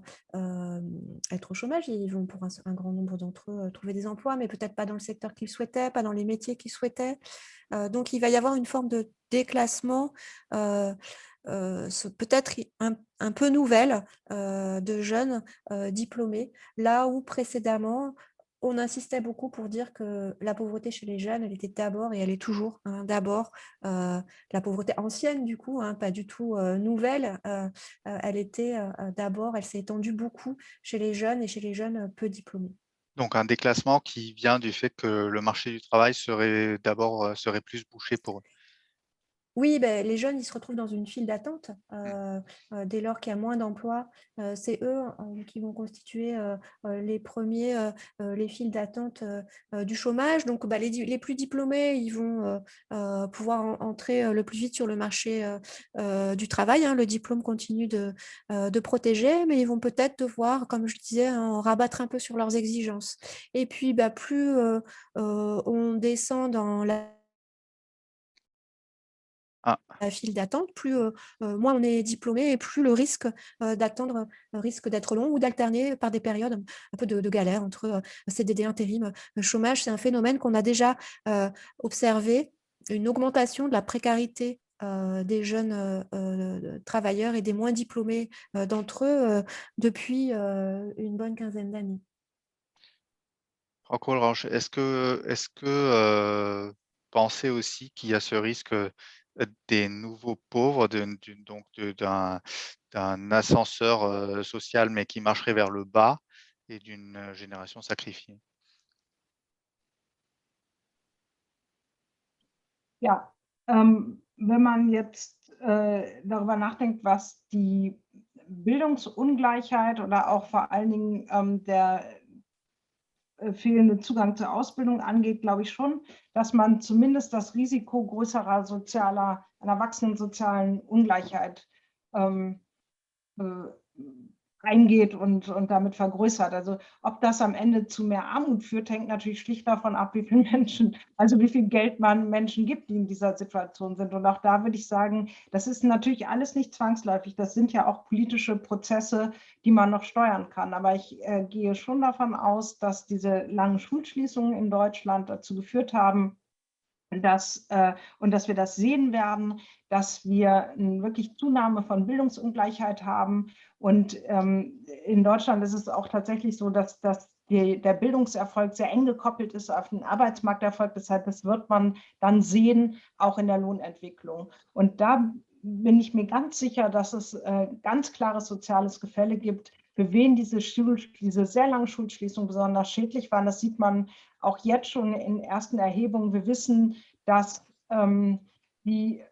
être au chômage, ils vont pour un grand nombre d'entre eux trouver des emplois, mais peut-être pas dans le secteur qu'ils souhaitaient, pas dans les métiers qu'ils souhaitaient. Donc, il va y avoir une forme de déclassement, peut-être un peu nouvelle, de jeunes diplômés, là où précédemment, on insistait beaucoup pour dire que la pauvreté chez les jeunes, elle était d'abord, et elle est toujours, hein, d'abord, la pauvreté ancienne du coup, hein, pas du tout nouvelle, elle était d'abord, elle s'est étendue beaucoup chez les jeunes et chez les jeunes peu diplômés. Donc un déclassement qui vient du fait que le marché du travail serait plus bouché pour eux. Oui, les jeunes, ils se retrouvent dans une file d'attente. Dès lors qu'il y a moins d'emplois, c'est eux qui vont constituer les premiers, les files d'attente du chômage. Donc, les plus diplômés, ils vont pouvoir entrer le plus vite sur le marché du travail, hein. Le diplôme continue de protéger, mais ils vont peut-être devoir, comme je disais, en rabattre un peu sur leurs exigences. Et puis, plus on descend dans la file d'attente, plus moins on est diplômé et plus le risque d'attendre risque d'être long ou d'alterner par des périodes un peu de galère entre CDD, intérim, chômage. C'est un phénomène qu'on a déjà observé, une augmentation de la précarité des jeunes travailleurs et des moins diplômés d'entre eux depuis une bonne quinzaine d'années. Frau Kohlrausch, est-ce que pensez aussi qu'il y a ce risque des nouveaux pauvres, donc d'un ascenseur social, mais qui marcherait vers le bas et d'une génération sacrifiée? Ja, wenn man jetzt darüber nachdenkt, was die Bildungsungleichheit oder auch vor allen Dingen der fehlende Zugang zur Ausbildung angeht, glaube ich schon, dass man zumindest das Risiko einer wachsenden sozialen Ungleichheit eingeht und damit vergrößert. Also ob das am Ende zu mehr Armut führt, hängt natürlich schlicht davon ab, wie viel Geld man Menschen gibt, die in dieser Situation sind. Und auch da würde ich sagen, das ist natürlich alles nicht zwangsläufig. Das sind ja auch politische Prozesse, die man noch steuern kann. Aber ich gehe schon davon aus, dass diese langen Schulschließungen in Deutschland dazu geführt haben, und dass wir das sehen werden, dass wir eine wirklich Zunahme von Bildungsungleichheit haben. Und in Deutschland ist es auch tatsächlich so, dass der Bildungserfolg sehr eng gekoppelt ist auf den Arbeitsmarkterfolg. Deshalb, das wird man dann sehen, auch in der Lohnentwicklung. Und da bin ich mir ganz sicher, dass es ganz klares soziales Gefälle gibt, für wen diese sehr lange Schulschließung besonders schädlich waren. Das sieht man auch jetzt schon in ersten Erhebungen. Wir wissen, dass die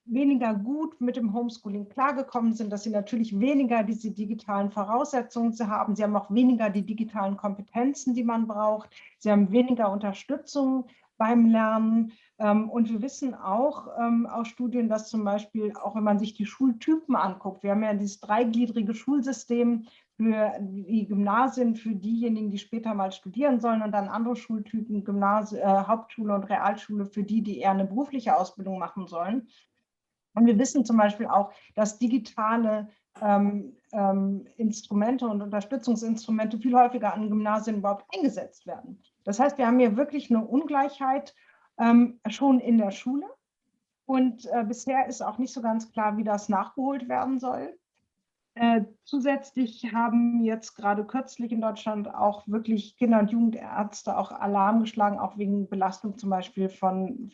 weniger gut mit dem Homeschooling klargekommen sind, dass sie natürlich weniger diese digitalen Voraussetzungen haben. Sie haben auch weniger die digitalen Kompetenzen, die man braucht. Sie haben weniger Unterstützung beim Lernen. Und wir wissen auch aus Studien, dass zum Beispiel, auch wenn man sich die Schultypen anguckt, wir haben ja dieses dreigliedrige Schulsystem für die Gymnasien, für diejenigen, die später mal studieren sollen, und dann andere Schultypen, Hauptschule und Realschule, für die, die eher eine berufliche Ausbildung machen sollen. Und wir wissen zum Beispiel auch, dass digitale Instrumente und Unterstützungsinstrumente viel häufiger an Gymnasien überhaupt eingesetzt werden. Das heißt, wir haben hier wirklich eine Ungleichheit schon in der Schule. Und bisher ist auch nicht so ganz klar, wie das nachgeholt werden soll. Zusätzlich haben jetzt gerade kürzlich in Deutschland auch wirklich Kinder- und Jugendärzte auch Alarm geschlagen, auch wegen Belastung zum Beispiel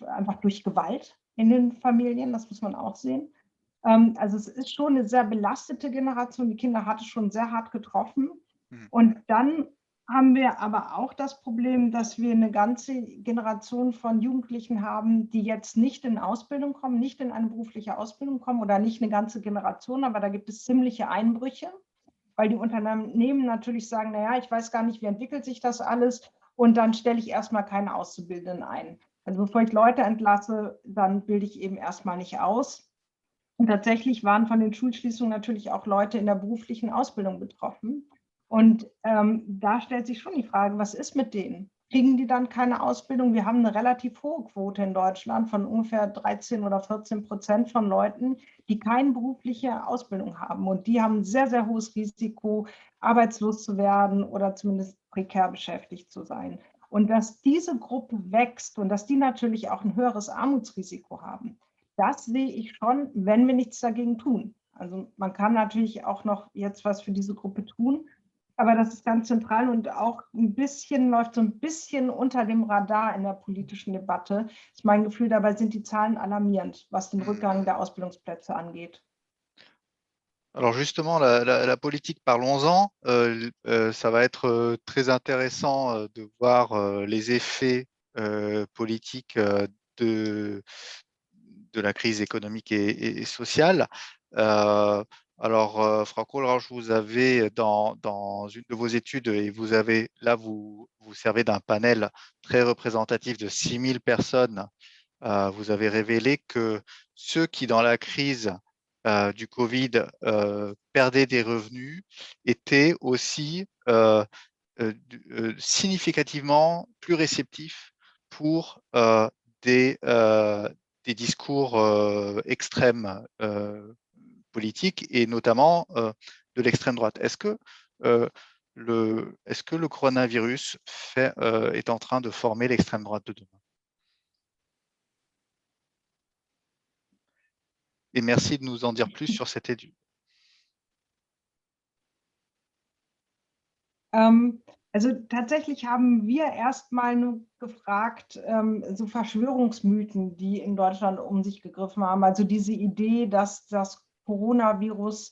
einfach durch Gewalt in den Familien. Das muss man auch sehen. Also es ist schon eine sehr belastete Generation. Die Kinder hat es schon sehr hart getroffen. Und dann haben wir aber auch das Problem, dass wir eine ganze Generation von Jugendlichen haben, die jetzt nicht in Ausbildung kommen, nicht in eine berufliche Ausbildung kommen, oder nicht eine ganze Generation, aber da gibt es ziemliche Einbrüche, weil die Unternehmen natürlich sagen, naja, ich weiß gar nicht, wie entwickelt sich das alles, und dann stelle ich erstmal keine Auszubildenden ein. Also bevor ich Leute entlasse, dann bilde ich eben erstmal nicht aus. Und tatsächlich waren von den Schulschließungen natürlich auch Leute in der beruflichen Ausbildung betroffen. Und da stellt sich schon die Frage, was ist mit denen? Kriegen die dann keine Ausbildung? Wir haben eine relativ hohe Quote in Deutschland von ungefähr 13 oder 14% von Leuten, die keine berufliche Ausbildung haben. Und die haben ein sehr, sehr hohes Risiko, arbeitslos zu werden oder zumindest prekär beschäftigt zu sein. Und dass diese Gruppe wächst und dass die natürlich auch ein höheres Armutsrisiko haben, das sehe ich schon, wenn wir nichts dagegen tun. Also man kann natürlich auch noch jetzt was für diese Gruppe tun, aber das ist ganz zentral und auch läuft so ein bisschen unter dem Radar in der politischen Debatte. Das ist mein Gefühl, dabei sind die Zahlen alarmierend, was den Rückgang der Ausbildungsplätze angeht. Alors justement, la politique, parlons-en. Ça va être très intéressant de voir les effets politiques de la crise économique et sociale. Alors, Frau Kohlrausch, vous avez dans une de vos études, et vous servez d'un panel très représentatif de 6000 personnes, vous avez révélé que ceux qui, dans la crise du Covid, perdaient des revenus étaient aussi significativement plus réceptifs pour des discours extrêmes politiques, et notamment de l'extrême droite. Est-ce que le coronavirus est en train de former l'extrême droite de demain? et merci de nous en dire plus sur cette étude. Also tatsächlich haben wir erstmal nur gefragt, so Verschwörungsmythen, die in Deutschland um sich gegriffen haben. Also diese Idee, dass das Coronavirus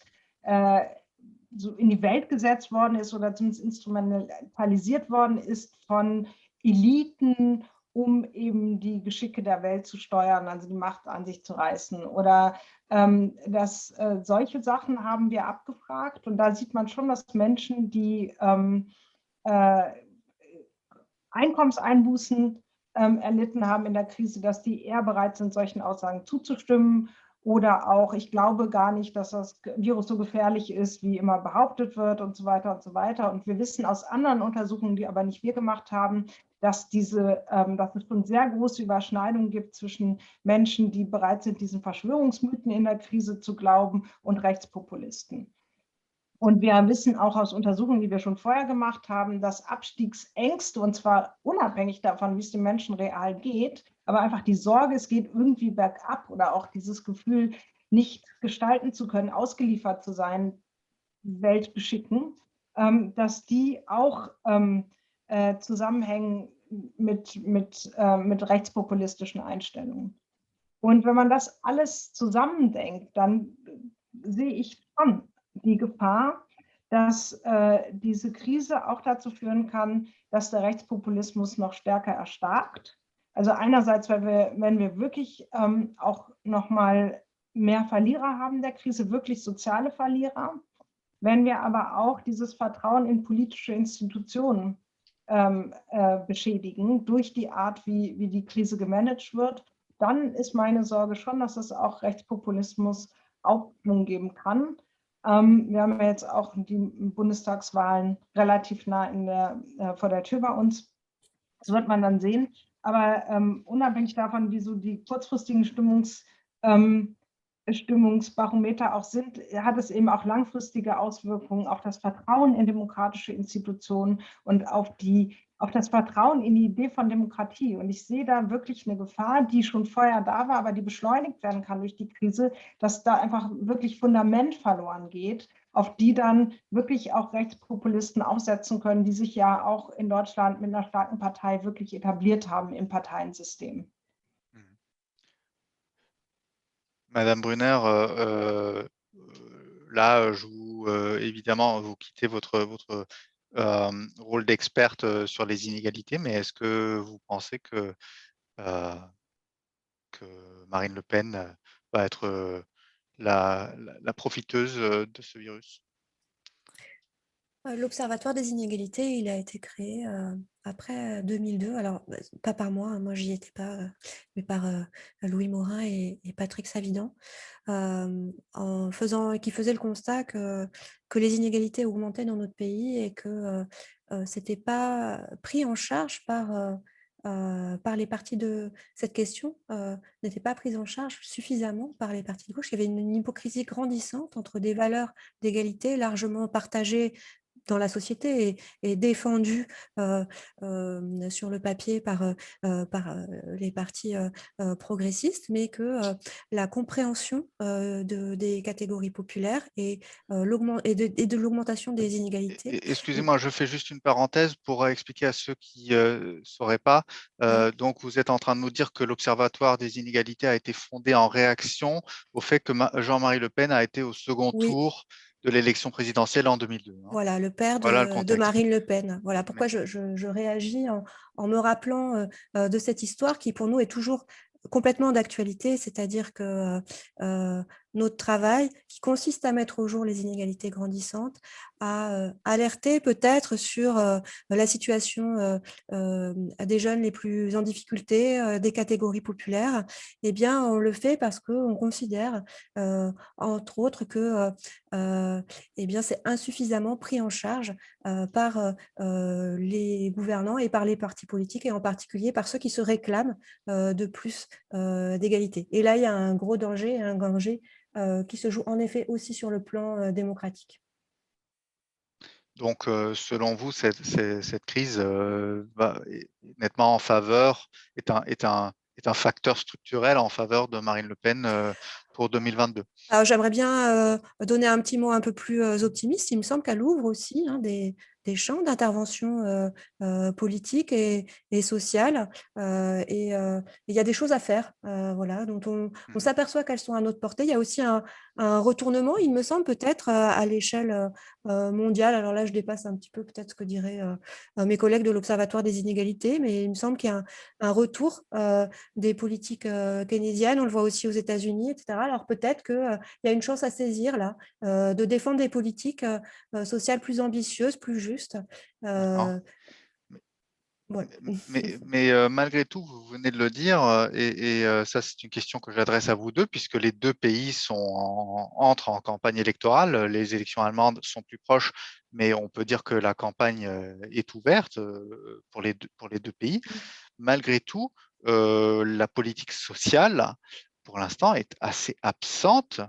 so in die Welt gesetzt worden ist oder zumindest instrumentalisiert worden ist von Eliten, um eben die Geschicke der Welt zu steuern, also die Macht an sich zu reißen. Oder solche Sachen haben wir abgefragt. Und da sieht man schon, dass Menschen, die Einkommenseinbußen erlitten haben in der Krise, dass die eher bereit sind, solchen Aussagen zuzustimmen. Oder auch, ich glaube gar nicht, dass das Virus so gefährlich ist, wie immer behauptet wird und so weiter und so weiter. Und wir wissen aus anderen Untersuchungen, die aber nicht wir gemacht haben, dass es schon sehr große Überschneidungen gibt zwischen Menschen, die bereit sind, diesen Verschwörungsmythen in der Krise zu glauben, und Rechtspopulisten. Und wir wissen auch aus Untersuchungen, die wir schon vorher gemacht haben, dass Abstiegsängste, und zwar unabhängig davon, wie es den Menschen real geht, aber einfach die Sorge, es geht irgendwie bergab, oder auch dieses Gefühl, nicht gestalten zu können, ausgeliefert zu sein, Weltgeschicken, dass die auch zusammenhängen mit rechtspopulistischen Einstellungen. Und wenn man das alles zusammendenkt, dann sehe ich schon die Gefahr, dass diese Krise auch dazu führen kann, dass der Rechtspopulismus noch stärker erstarkt. Also einerseits, wenn wir wirklich auch noch mal mehr Verlierer haben der Krise, wirklich soziale Verlierer, wenn wir aber auch dieses Vertrauen in politische Institutionen beschädigen durch die Art, wie die Krise gemanagt wird, dann ist meine Sorge schon, dass es auch Rechtspopulismus Aufschwung geben kann. Wir haben ja jetzt auch die Bundestagswahlen relativ nah vor der Tür bei uns. Das wird man dann sehen. Aber unabhängig davon, wie so die kurzfristigen Stimmungsbarometer auch sind, hat es eben auch langfristige Auswirkungen auf das Vertrauen in demokratische Institutionen und auf das Vertrauen in die Idee von Demokratie. Und ich sehe da wirklich eine Gefahr, die schon vorher da war, aber die beschleunigt werden kann durch die Krise, dass da einfach wirklich Fundament verloren geht, auf die dann wirklich auch Rechtspopulisten aufsetzen können, die sich ja auch in Deutschland mit einer starken Partei wirklich etabliert haben im Parteiensystem. Madame Brunner, là, évidemment, vous quittez votre rôle d'experte sur les inégalités, mais est-ce que vous pensez que Marine Le Pen va être la profiteuse de ce virus? L'Observatoire des inégalités, il a été créé après 2002. Alors, pas par moi, hein, moi j'y étais pas, mais par Louis Morin et Patrick Savidan, qui faisaient le constat que les inégalités augmentaient dans notre pays et que c'était pas pris en charge par les partis de cette question, n'était pas prise en charge suffisamment par les partis de gauche. Il y avait une hypocrisie grandissante entre des valeurs d'égalité largement partagées dans la société et défendue sur le papier par les partis progressistes, mais que la compréhension des catégories populaires et de l'augmentation des inégalités. Excusez-moi, je fais juste une parenthèse pour expliquer à ceux qui ne sauraient pas. Donc, vous êtes en train de nous dire que l'Observatoire des inégalités a été fondé en réaction au fait que Jean-Marie Le Pen a été au second tour de l'élection présidentielle en 2002. Hein. Voilà, le père de Marine Le Pen. Voilà pourquoi je réagis en me rappelant de cette histoire qui, pour nous, est toujours complètement d'actualité, c'est-à-dire que notre travail, qui consiste à mettre au jour les inégalités grandissantes, a alerté peut-être sur la situation des jeunes les plus en difficulté, des catégories populaires. Eh bien, on le fait parce qu'on considère, entre autres, que c'est insuffisamment pris en charge par les gouvernants et par les partis politiques, et en particulier par ceux qui se réclament de plus d'égalité. Et là, il y a un gros danger, qui se joue en effet aussi sur le plan démocratique. Donc, selon vous, cette crise est nettement en faveur, est un facteur structurel en faveur de Marine Le Pen pour 2022. Alors, j'aimerais bien donner un petit mot un peu plus optimiste. Il me semble qu'elle ouvre aussi des champs d'intervention politique et sociale. Et il y a des choses à faire, voilà, dont on s'aperçoit qu'elles sont à notre portée. Il y a aussi un retournement, il me semble, peut-être à l'échelle mondiale. Alors là, je dépasse un petit peu peut-être ce que diraient mes collègues de l'Observatoire des inégalités, mais il me semble qu'il y a un retour des politiques keynésiennes. On le voit aussi aux États-Unis, etc. Alors peut-être qu'il y a une chance à saisir là, de défendre des politiques sociales plus ambitieuses, plus justes. Voilà. Mais malgré tout, vous venez de le dire, et ça c'est une question que j'adresse à vous deux, puisque les deux pays entrent en campagne électorale. Les élections allemandes sont plus proches, mais on peut dire que la campagne est ouverte pour les deux pays. Malgré tout, la politique sociale, pour l'instant, est assez absente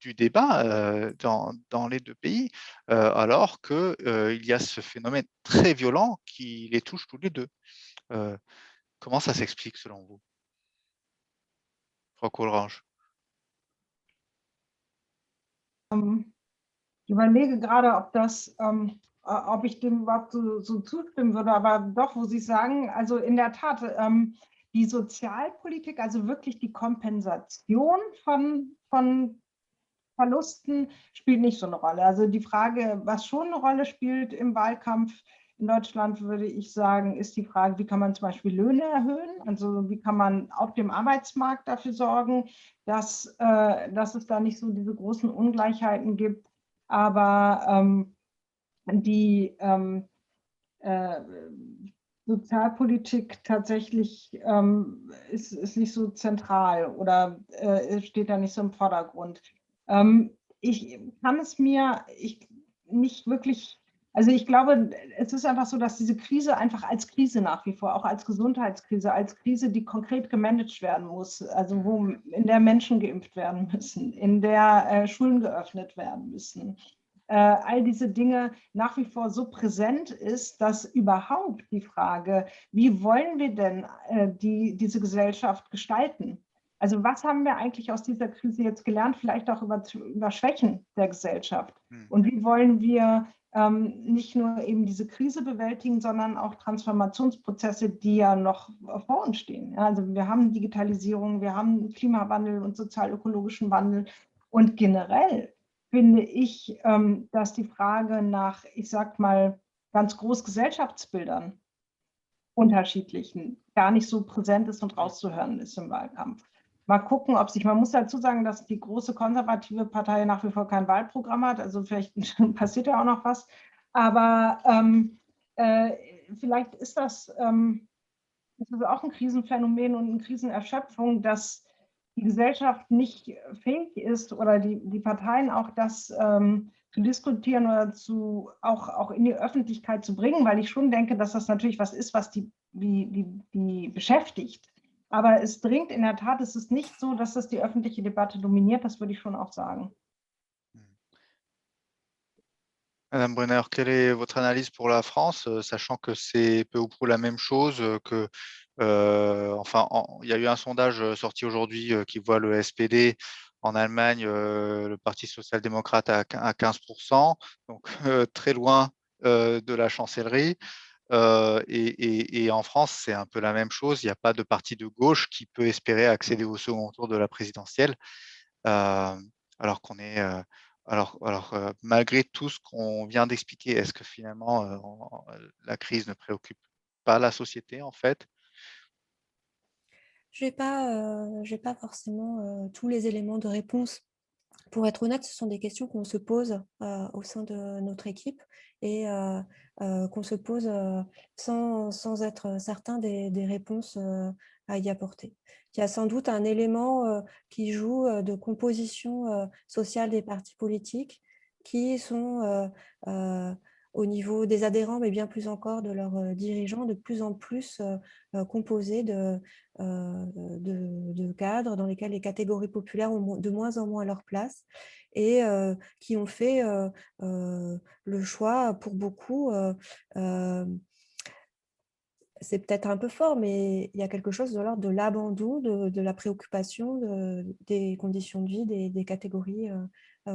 du débat dans les deux pays, alors qu'il y a ce phénomène très violent qui les touche tous les deux. Comment ça s'explique selon vous, Frau Kohlrausch? Ich überlege gerade, ob ich dem überhaupt so zustimmen würde, aber doch, wo Sie sagen, also in der Tat, die Sozialpolitik, also wirklich die Kompensation von Verlusten spielt nicht so eine Rolle. Also die Frage, was schon eine Rolle spielt im Wahlkampf in Deutschland, würde ich sagen, ist die Frage, wie kann man zum Beispiel Löhne erhöhen? Also wie kann man auf dem Arbeitsmarkt dafür sorgen, dass es da nicht so diese großen Ungleichheiten gibt. Aber die Sozialpolitik tatsächlich ist nicht so zentral oder steht da nicht so im Vordergrund. Ich kann es mir nicht wirklich, also ich glaube, es ist einfach so, dass diese Krise einfach als Krise nach wie vor, auch als Gesundheitskrise, als Krise, die konkret gemanagt werden muss, also in der Menschen geimpft werden müssen, in der Schulen geöffnet werden müssen, all diese Dinge nach wie vor so präsent ist, dass überhaupt die Frage, wie wollen wir denn diese Gesellschaft gestalten? Also was haben wir eigentlich aus dieser Krise jetzt gelernt, vielleicht auch über Schwächen der Gesellschaft? Und wie wollen wir nicht nur eben diese Krise bewältigen, sondern auch Transformationsprozesse, die ja noch vor uns stehen. Ja, also wir haben Digitalisierung, wir haben Klimawandel und sozial-ökologischen Wandel. Und generell finde ich, dass die Frage nach, ich sag mal, ganz groß Gesellschaftsbildern unterschiedlichen gar nicht so präsent ist und rauszuhören ist im Wahlkampf. Mal gucken, man muss dazu sagen, dass die große konservative Partei nach wie vor kein Wahlprogramm hat, also vielleicht passiert ja auch noch was, aber vielleicht ist das auch ein Krisenphänomen und eine Krisenerschöpfung, dass die Gesellschaft nicht fähig ist oder die Parteien auch das zu diskutieren oder auch in die Öffentlichkeit zu bringen, weil ich schon denke, dass das natürlich was ist, was die beschäftigt. Aber es dringt in der Tat, es ist nicht so, dass das die öffentliche Debatte dominiert, das würde ich schon auch sagen. Madame Brunner, quelle est votre analyse pour la France, sachant que c'est peu ou prou la même chose que, il y a eu un sondage sorti aujourd'hui qui voit le SPD en Allemagne, le Parti social-démocrate à 15%, donc très loin de la chancellerie. Et en France, c'est un peu la même chose. Il n'y a pas de parti de gauche qui peut espérer accéder au second tour de la présidentielle, alors qu'on est... malgré tout ce qu'on vient d'expliquer, est-ce que finalement la crise ne préoccupe pas la société en fait? Je n'ai pas forcément tous les éléments de réponse. Pour être honnête, ce sont des questions qu'on se pose au sein de notre équipe et qu'on se pose sans être certain des réponses à y apporter. Il y a sans doute un élément qui joue de composition sociale des partis politiques qui sont au niveau des adhérents, mais bien plus encore de leurs dirigeants, de plus en plus composés de cadres dans lesquels les catégories populaires ont de moins en moins leur place et qui ont fait le choix, pour beaucoup, c'est peut-être un peu fort, mais il y a quelque chose de l'ordre de l'abandon, de la préoccupation des conditions de vie des catégories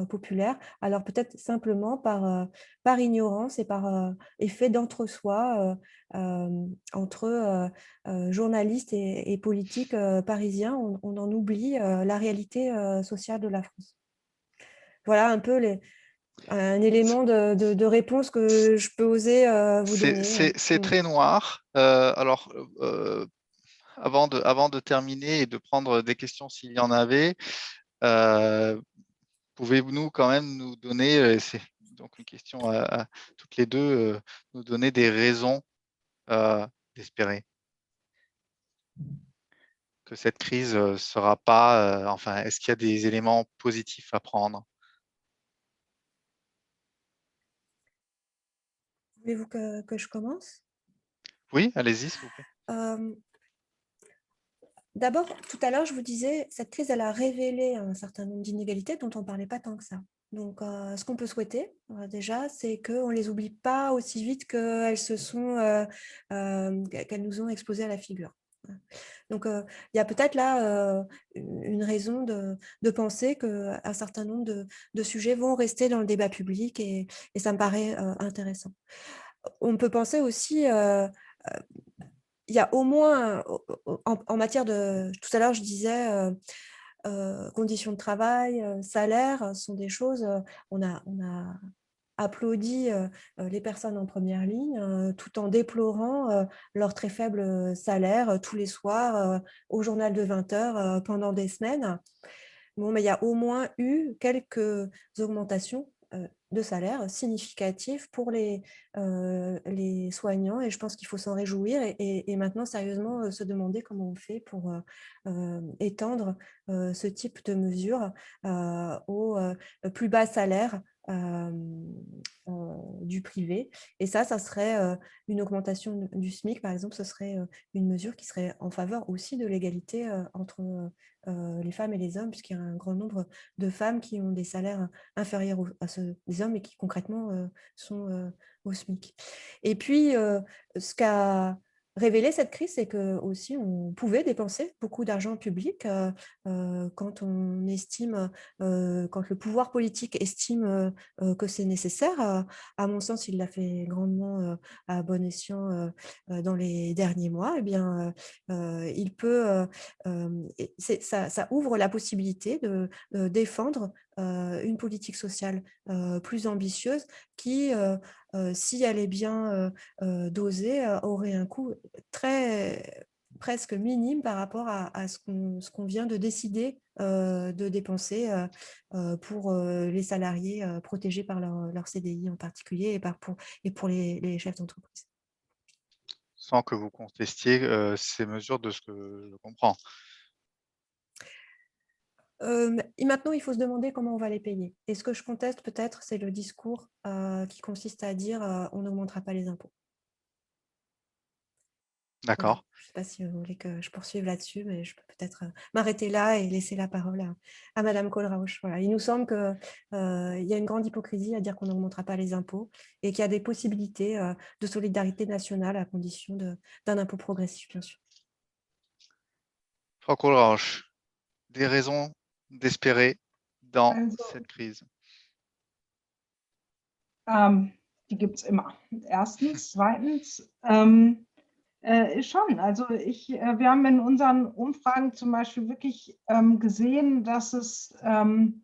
populaires. Alors peut-être simplement par ignorance et par effet d'entre-soi entre journalistes et politiques parisiens, on en oublie la réalité sociale de la France. Voilà un peu un élément de réponse que je peux oser vous donner. C'est très noir. Alors, avant de terminer et de prendre des questions s'il y en avait, pouvez-vous quand même nous donner, c'est donc une question à toutes les deux, nous donner des raisons d'espérer que cette crise ne sera pas, enfin, est-ce qu'il y a des éléments positifs à prendre? Voulez-vous que je commence? Oui, allez-y, s'il vous plaît. D'abord, tout à l'heure, je vous disais, cette crise, elle a révélé un certain nombre d'inégalités dont on ne parlait pas tant que ça. Donc, ce qu'on peut souhaiter, déjà, c'est qu'on ne les oublie pas aussi vite qu'elles qu'elles nous ont exposées à la figure. Donc, il y a peut-être là une raison de penser qu'un certain nombre de sujets vont rester dans le débat public et ça me paraît intéressant. On peut penser aussi... il y a au moins, en matière de... Tout à l'heure, je disais, conditions de travail, salaire, sont des choses... On a applaudi les personnes en première ligne, tout en déplorant leur très faible salaire tous les soirs au journal de 20 heures pendant des semaines. Bon, mais il y a au moins eu quelques augmentations de salaire significatives pour les soignants et je pense qu'il faut s'en réjouir et maintenant sérieusement se demander comment on fait pour étendre ce type de mesures aux plus bas salaires du privé. Et ça serait une augmentation du SMIC, par exemple, ce serait une mesure qui serait en faveur aussi de l'égalité entre les femmes et les hommes, puisqu'il y a un grand nombre de femmes qui ont des salaires inférieurs à ceux des hommes et qui concrètement sont au SMIC. Et puis, ce qu'a révélé cette crise, c'est que aussi on pouvait dépenser beaucoup d'argent public quand on estime, quand le pouvoir politique estime que c'est nécessaire. À mon sens, il l'a fait grandement à bon escient dans les derniers mois. Eh bien, il peut, ça ouvre la possibilité de défendre une politique sociale plus ambitieuse qui, si elle est bien dosée, aurait un coût presque minime par rapport à ce qu'on vient de décider de dépenser pour les salariés protégés par leur CDI en particulier et pour les chefs d'entreprise. Sans que vous contestiez ces mesures de ce que je comprends. Et maintenant, il faut se demander comment on va les payer. Et ce que je conteste peut-être, c'est le discours qui consiste à dire on n'augmentera pas les impôts. D'accord. Voilà. Je ne sais pas si vous voulez que je poursuive là-dessus, mais je peux peut-être m'arrêter là et laisser la parole à Madame Kohlrausch. Voilà. Il nous semble qu'il y a une grande hypocrisie à dire qu'on n'augmentera pas les impôts et qu'il y a des possibilités de solidarité nationale à condition d'un impôt progressif, bien sûr. Frau Kohlrausch, des raisons d'espérer dans cette crise? Die gibt es immer. Erstens. Zweitens, schon. Also wir haben in unseren Umfragen zum Beispiel wirklich gesehen, dass es ein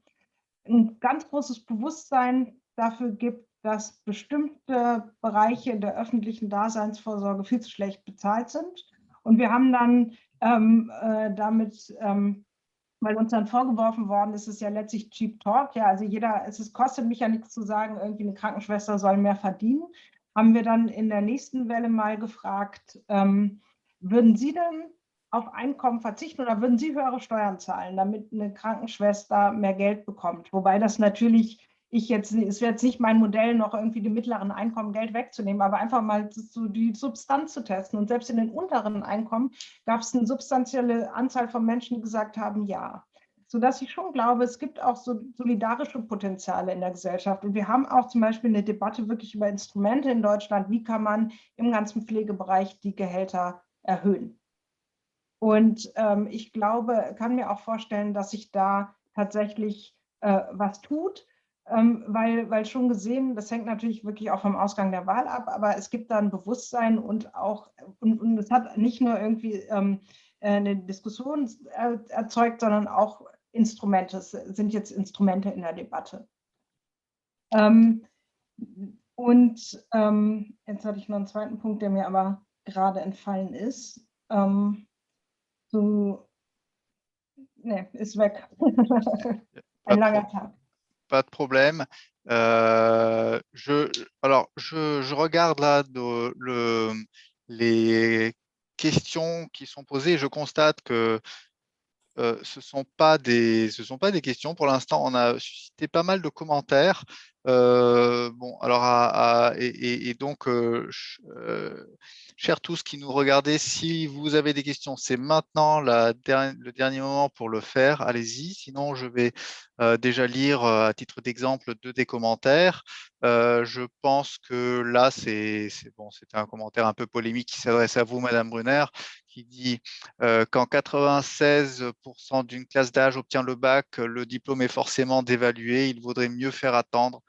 ganz großes Bewusstsein dafür gibt, dass bestimmte Bereiche der öffentlichen Daseinsvorsorge viel zu schlecht bezahlt sind. Und wir haben dann damit, weil uns dann vorgeworfen worden ist, es ja letztlich Cheap Talk, ja, also es kostet mich ja nichts zu sagen, irgendwie eine Krankenschwester soll mehr verdienen, haben wir dann in der nächsten Welle mal gefragt, würden Sie denn auf Einkommen verzichten oder würden Sie höhere Steuern zahlen, damit eine Krankenschwester mehr Geld bekommt? Wobei das natürlich, es wäre jetzt nicht mein Modell, noch irgendwie dem mittleren Einkommen Geld wegzunehmen, aber einfach mal so die Substanz zu testen. Und selbst in den unteren Einkommen gab es eine substanzielle Anzahl von Menschen, die gesagt haben, ja. sodass ich schon glaube, es gibt auch so solidarische Potenziale in der Gesellschaft. Und wir haben auch zum Beispiel eine Debatte wirklich über Instrumente in Deutschland. Wie kann man im ganzen Pflegebereich die Gehälter erhöhen? Und ich glaube, kann mir auch vorstellen, dass sich da tatsächlich was tut, weil schon gesehen, das hängt natürlich wirklich auch vom Ausgang der Wahl ab, aber es gibt da ein Bewusstsein und auch, und es hat nicht nur irgendwie eine Diskussion erzeugt, sondern auch Instrumente. Es sind jetzt Instrumente in der Debatte. Und jetzt hatte ich noch einen zweiten Punkt, der mir aber gerade entfallen ist. So, ne, ist weg. Ein langer Tag. Pas de problème. Je regarde là les questions qui sont posées. Je constate que ce sont pas des questions. Pour l'instant, on a suscité pas mal de commentaires. Bon, alors et donc, chers tous qui nous regardez, si vous avez des questions, c'est maintenant le dernier moment pour le faire. Allez-y. Sinon, je vais déjà lire à titre d'exemple deux des commentaires. Je pense que là, c'est bon. C'était un commentaire un peu polémique qui s'adresse à vous, Madame Brunner, qui dit quand 96% d'une classe d'âge obtient le bac, le diplôme est forcément dévalué. Il vaudrait mieux faire attendre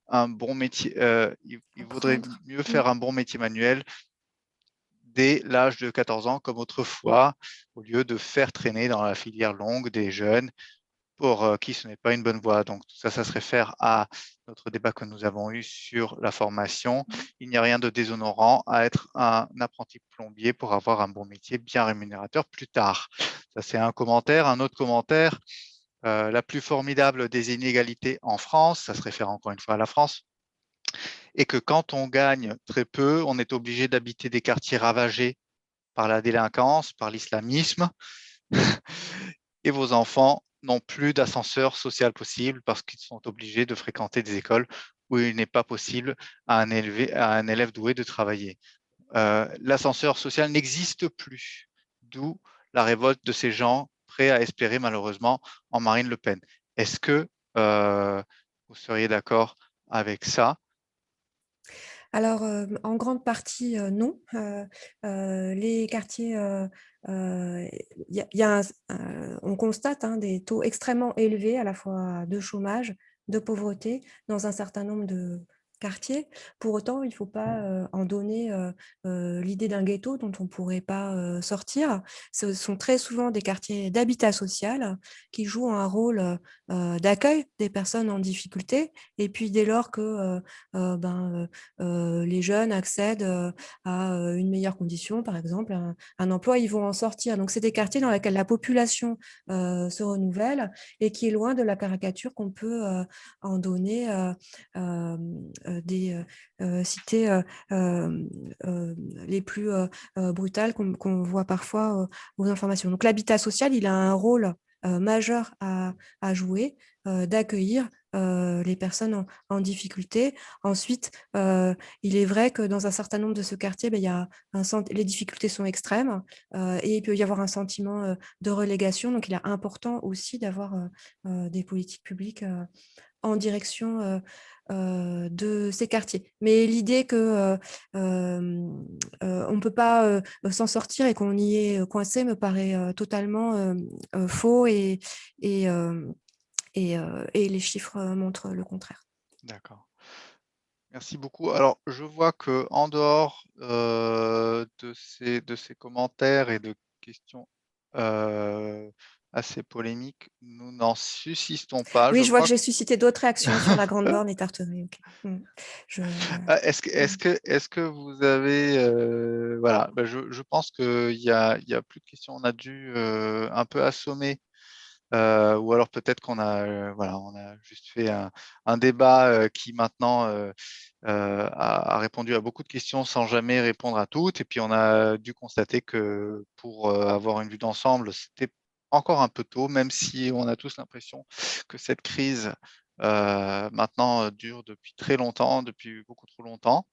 un bon métier. Il vaudrait mieux faire un bon métier manuel dès l'âge de 14 ans, comme autrefois, au lieu de faire traîner dans la filière longue des jeunes pour qui ce n'est pas une bonne voie. Donc, tout ça, ça se réfère à notre débat que nous avons eu sur la formation. Il n'y a rien de déshonorant à être un apprenti plombier pour avoir un bon métier bien rémunérateur plus tard. Ça, c'est un commentaire. Un autre commentaire, la plus formidable des inégalités en France, ça se réfère encore une fois à la France, et que quand on gagne très peu, on est obligé d'habiter des quartiers ravagés par la délinquance, par l'islamisme, et vos enfants n'ont plus d'ascenseur social possible parce qu'ils sont obligés de fréquenter des écoles où il n'est pas possible à un élève doué de travailler. L'ascenseur social n'existe plus, d'où la révolte de ces gens prêts à espérer malheureusement en Marine Le Pen. Est-ce que vous seriez d'accord avec ça? Alors, en grande partie, non. Les quartiers, on constate des taux extrêmement élevés à la fois de chômage, de pauvreté dans un certain nombre de quartiers. Pour autant, il ne faut pas en donner l'idée d'un ghetto dont on ne pourrait pas sortir. Ce sont très souvent des quartiers d'habitat social qui jouent un rôle d'accueil des personnes en difficulté. Et puis, dès lors que les jeunes accèdent à une meilleure condition, par exemple, un emploi, ils vont en sortir. Donc, c'est des quartiers dans lesquels la population se renouvelle et qui est loin de la caricature qu'on peut en donner des cités les plus brutales qu'on voit parfois aux informations. Donc, l'habitat social, il a un rôle majeur à jouer, d'accueillir les personnes en difficulté. Ensuite, il est vrai que dans un certain nombre de ce quartier, les difficultés sont extrêmes et il peut y avoir un sentiment de relégation. Donc, il est important aussi d'avoir des politiques publiques en direction de ces quartiers. Mais l'idée qu'on ne peut pas s'en sortir et qu'on y est coincé me paraît totalement faux et les chiffres montrent le contraire. D'accord. Merci beaucoup. Alors, je vois que en dehors de ces commentaires et de questions assez polémiques, nous n'en subsistons pas. Oui, je vois que j'ai suscité d'autres réactions sur la Grande Borne et Tartary. Okay. Est-ce que vous avez voilà, je pense qu'il y a plus de questions. On a dû un peu assommer. Ou alors peut-être qu'on a, voilà, on a juste fait un débat qui maintenant a répondu à beaucoup de questions sans jamais répondre à toutes. Et puis on a dû constater que pour avoir une vue d'ensemble, c'était encore un peu tôt, même si on a tous l'impression que cette crise maintenant dure depuis très longtemps, depuis beaucoup trop longtemps.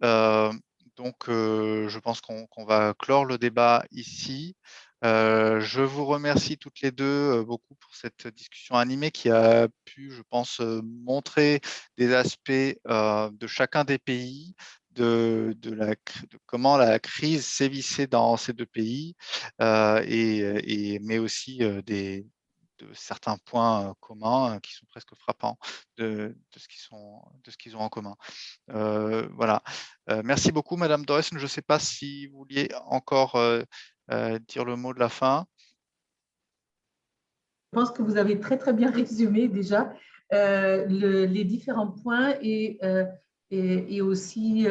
Donc je pense qu'on va clore le débat ici. Je vous remercie toutes les deux beaucoup pour cette discussion animée qui a pu, je pense, montrer des aspects de chacun des pays, de comment la crise sévissait dans ces deux pays, mais aussi de certains points communs qui sont presque frappants de ce qu'ils ont en commun. Voilà. Merci beaucoup, Madame Deussen. Je ne sais pas si vous vouliez encore dire le mot de la fin. Je pense que vous avez très, très bien résumé déjà les différents points et aussi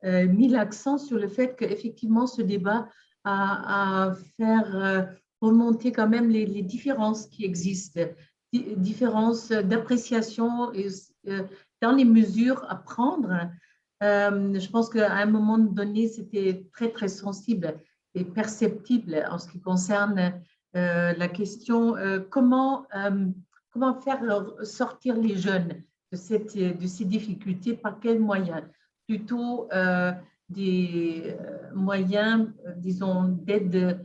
mis l'accent sur le fait qu'effectivement, ce débat a faire remonter quand même les différences qui existent, différences d'appréciation dans les mesures à prendre. Je pense qu'à un moment donné, c'était très, très sensible et perceptible en ce qui concerne la question comment faire sortir les jeunes de ces difficultés, par quels moyens? Plutôt des moyens, disons, d'aide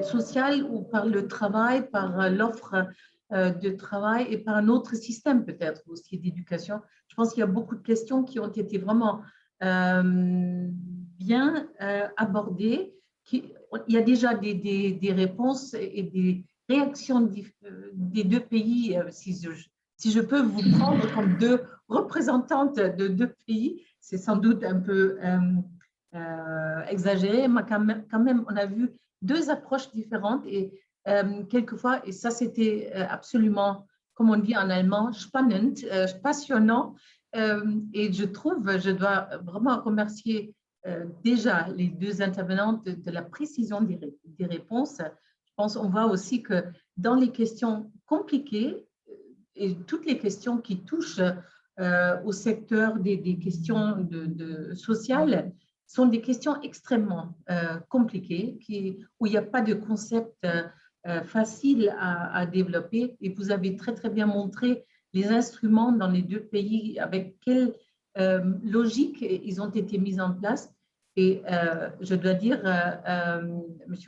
sociale ou par le travail, par l'offre de travail et par un autre système peut-être aussi d'éducation. Je pense qu'il y a beaucoup de questions qui ont été vraiment bien abordées. Il y a déjà des réponses et des réactions des deux pays. Si je peux vous prendre comme deux représentantes de deux pays, c'est sans doute un peu exagéré, mais quand même, on a vu deux approches différentes et quelquefois, et ça c'était absolument, comme on dit en allemand, spannend, passionnant. Et je dois vraiment remercier déjà les deux intervenantes de la précision des réponses. Je pense qu'on voit aussi que dans les questions compliquées et toutes les questions qui touchent au secteur des questions sociales sont des questions extrêmement compliquées où il n'y a pas de concept facile à développer. Et vous avez très, très bien montré les instruments dans les deux pays, avec quelle logique ils ont été mis en place. Et je dois dire, M.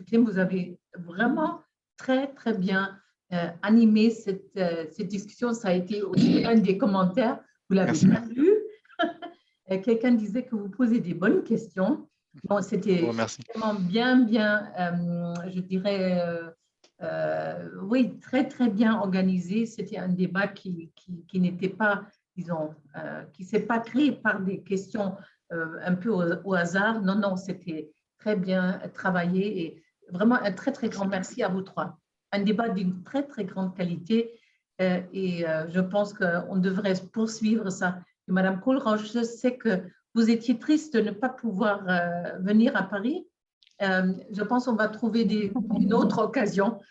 Klim, vous avez vraiment très, très bien animé cette discussion. Ça a été aussi un des commentaires. Vous l'avez bien lu. Quelqu'un disait que vous posez des bonnes questions. Bon, c'était vraiment bien, je dirais, oui, très, très bien organisé. C'était un débat qui n'était pas, disons, qui ne s'est pas créé par des questions un peu au hasard. Non, non, c'était très bien travaillé et vraiment un très, très grand merci à vous trois. Un débat d'une très, très grande qualité et je pense qu'on devrait poursuivre ça. Et Madame Kohlrausch, je sais que vous étiez triste de ne pas pouvoir venir à Paris. Je pense qu'on va trouver une autre occasion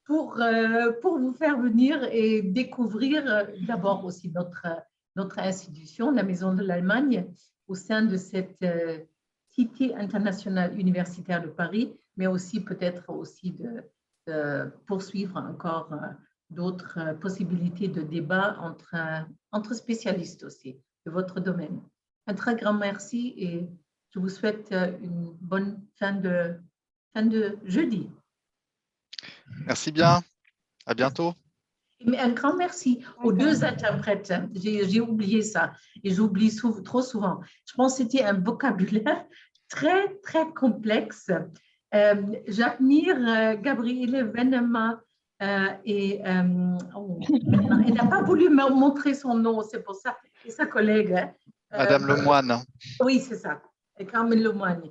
pour vous faire venir et découvrir d'abord aussi notre institution, la Maison de l'Allemagne, au sein de cette Cité internationale universitaire de Paris, mais aussi peut-être aussi de poursuivre encore d'autres possibilités de débat entre spécialistes aussi de votre domaine. Un très grand merci et je vous souhaite une bonne fin de jeudi. Merci bien. À bientôt. Mais un grand merci aux deux interprètes. J'ai oublié ça et j'oublie trop souvent. Je pense que c'était un vocabulaire très, très complexe. J'admire Gabriele Venema et elle n'a pas voulu me montrer son nom, c'est pour ça, et sa collègue. Madame Lemoine. Oui, c'est ça, Carmen Lemoine,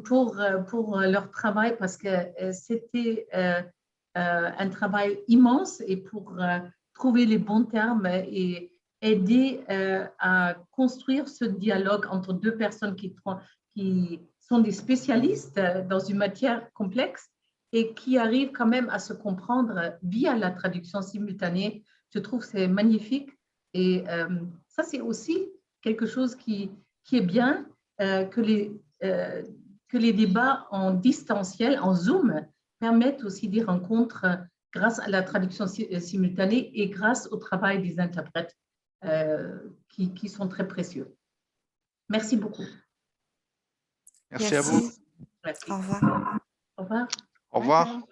pour leur travail parce que c'était un travail immense et pour trouver les bons termes et aider à construire ce dialogue entre deux personnes qui sont des spécialistes dans une matière complexe et qui arrivent quand même à se comprendre via la traduction simultanée. Je trouve que c'est magnifique et ça, c'est aussi quelque chose qui est bien, que les débats en distanciel, en Zoom, permettent aussi des rencontres grâce à la traduction simultanée et grâce au travail des interprètes qui sont très précieux. Merci beaucoup. Merci à vous. Merci. Au revoir. Au revoir. Au revoir. Danke.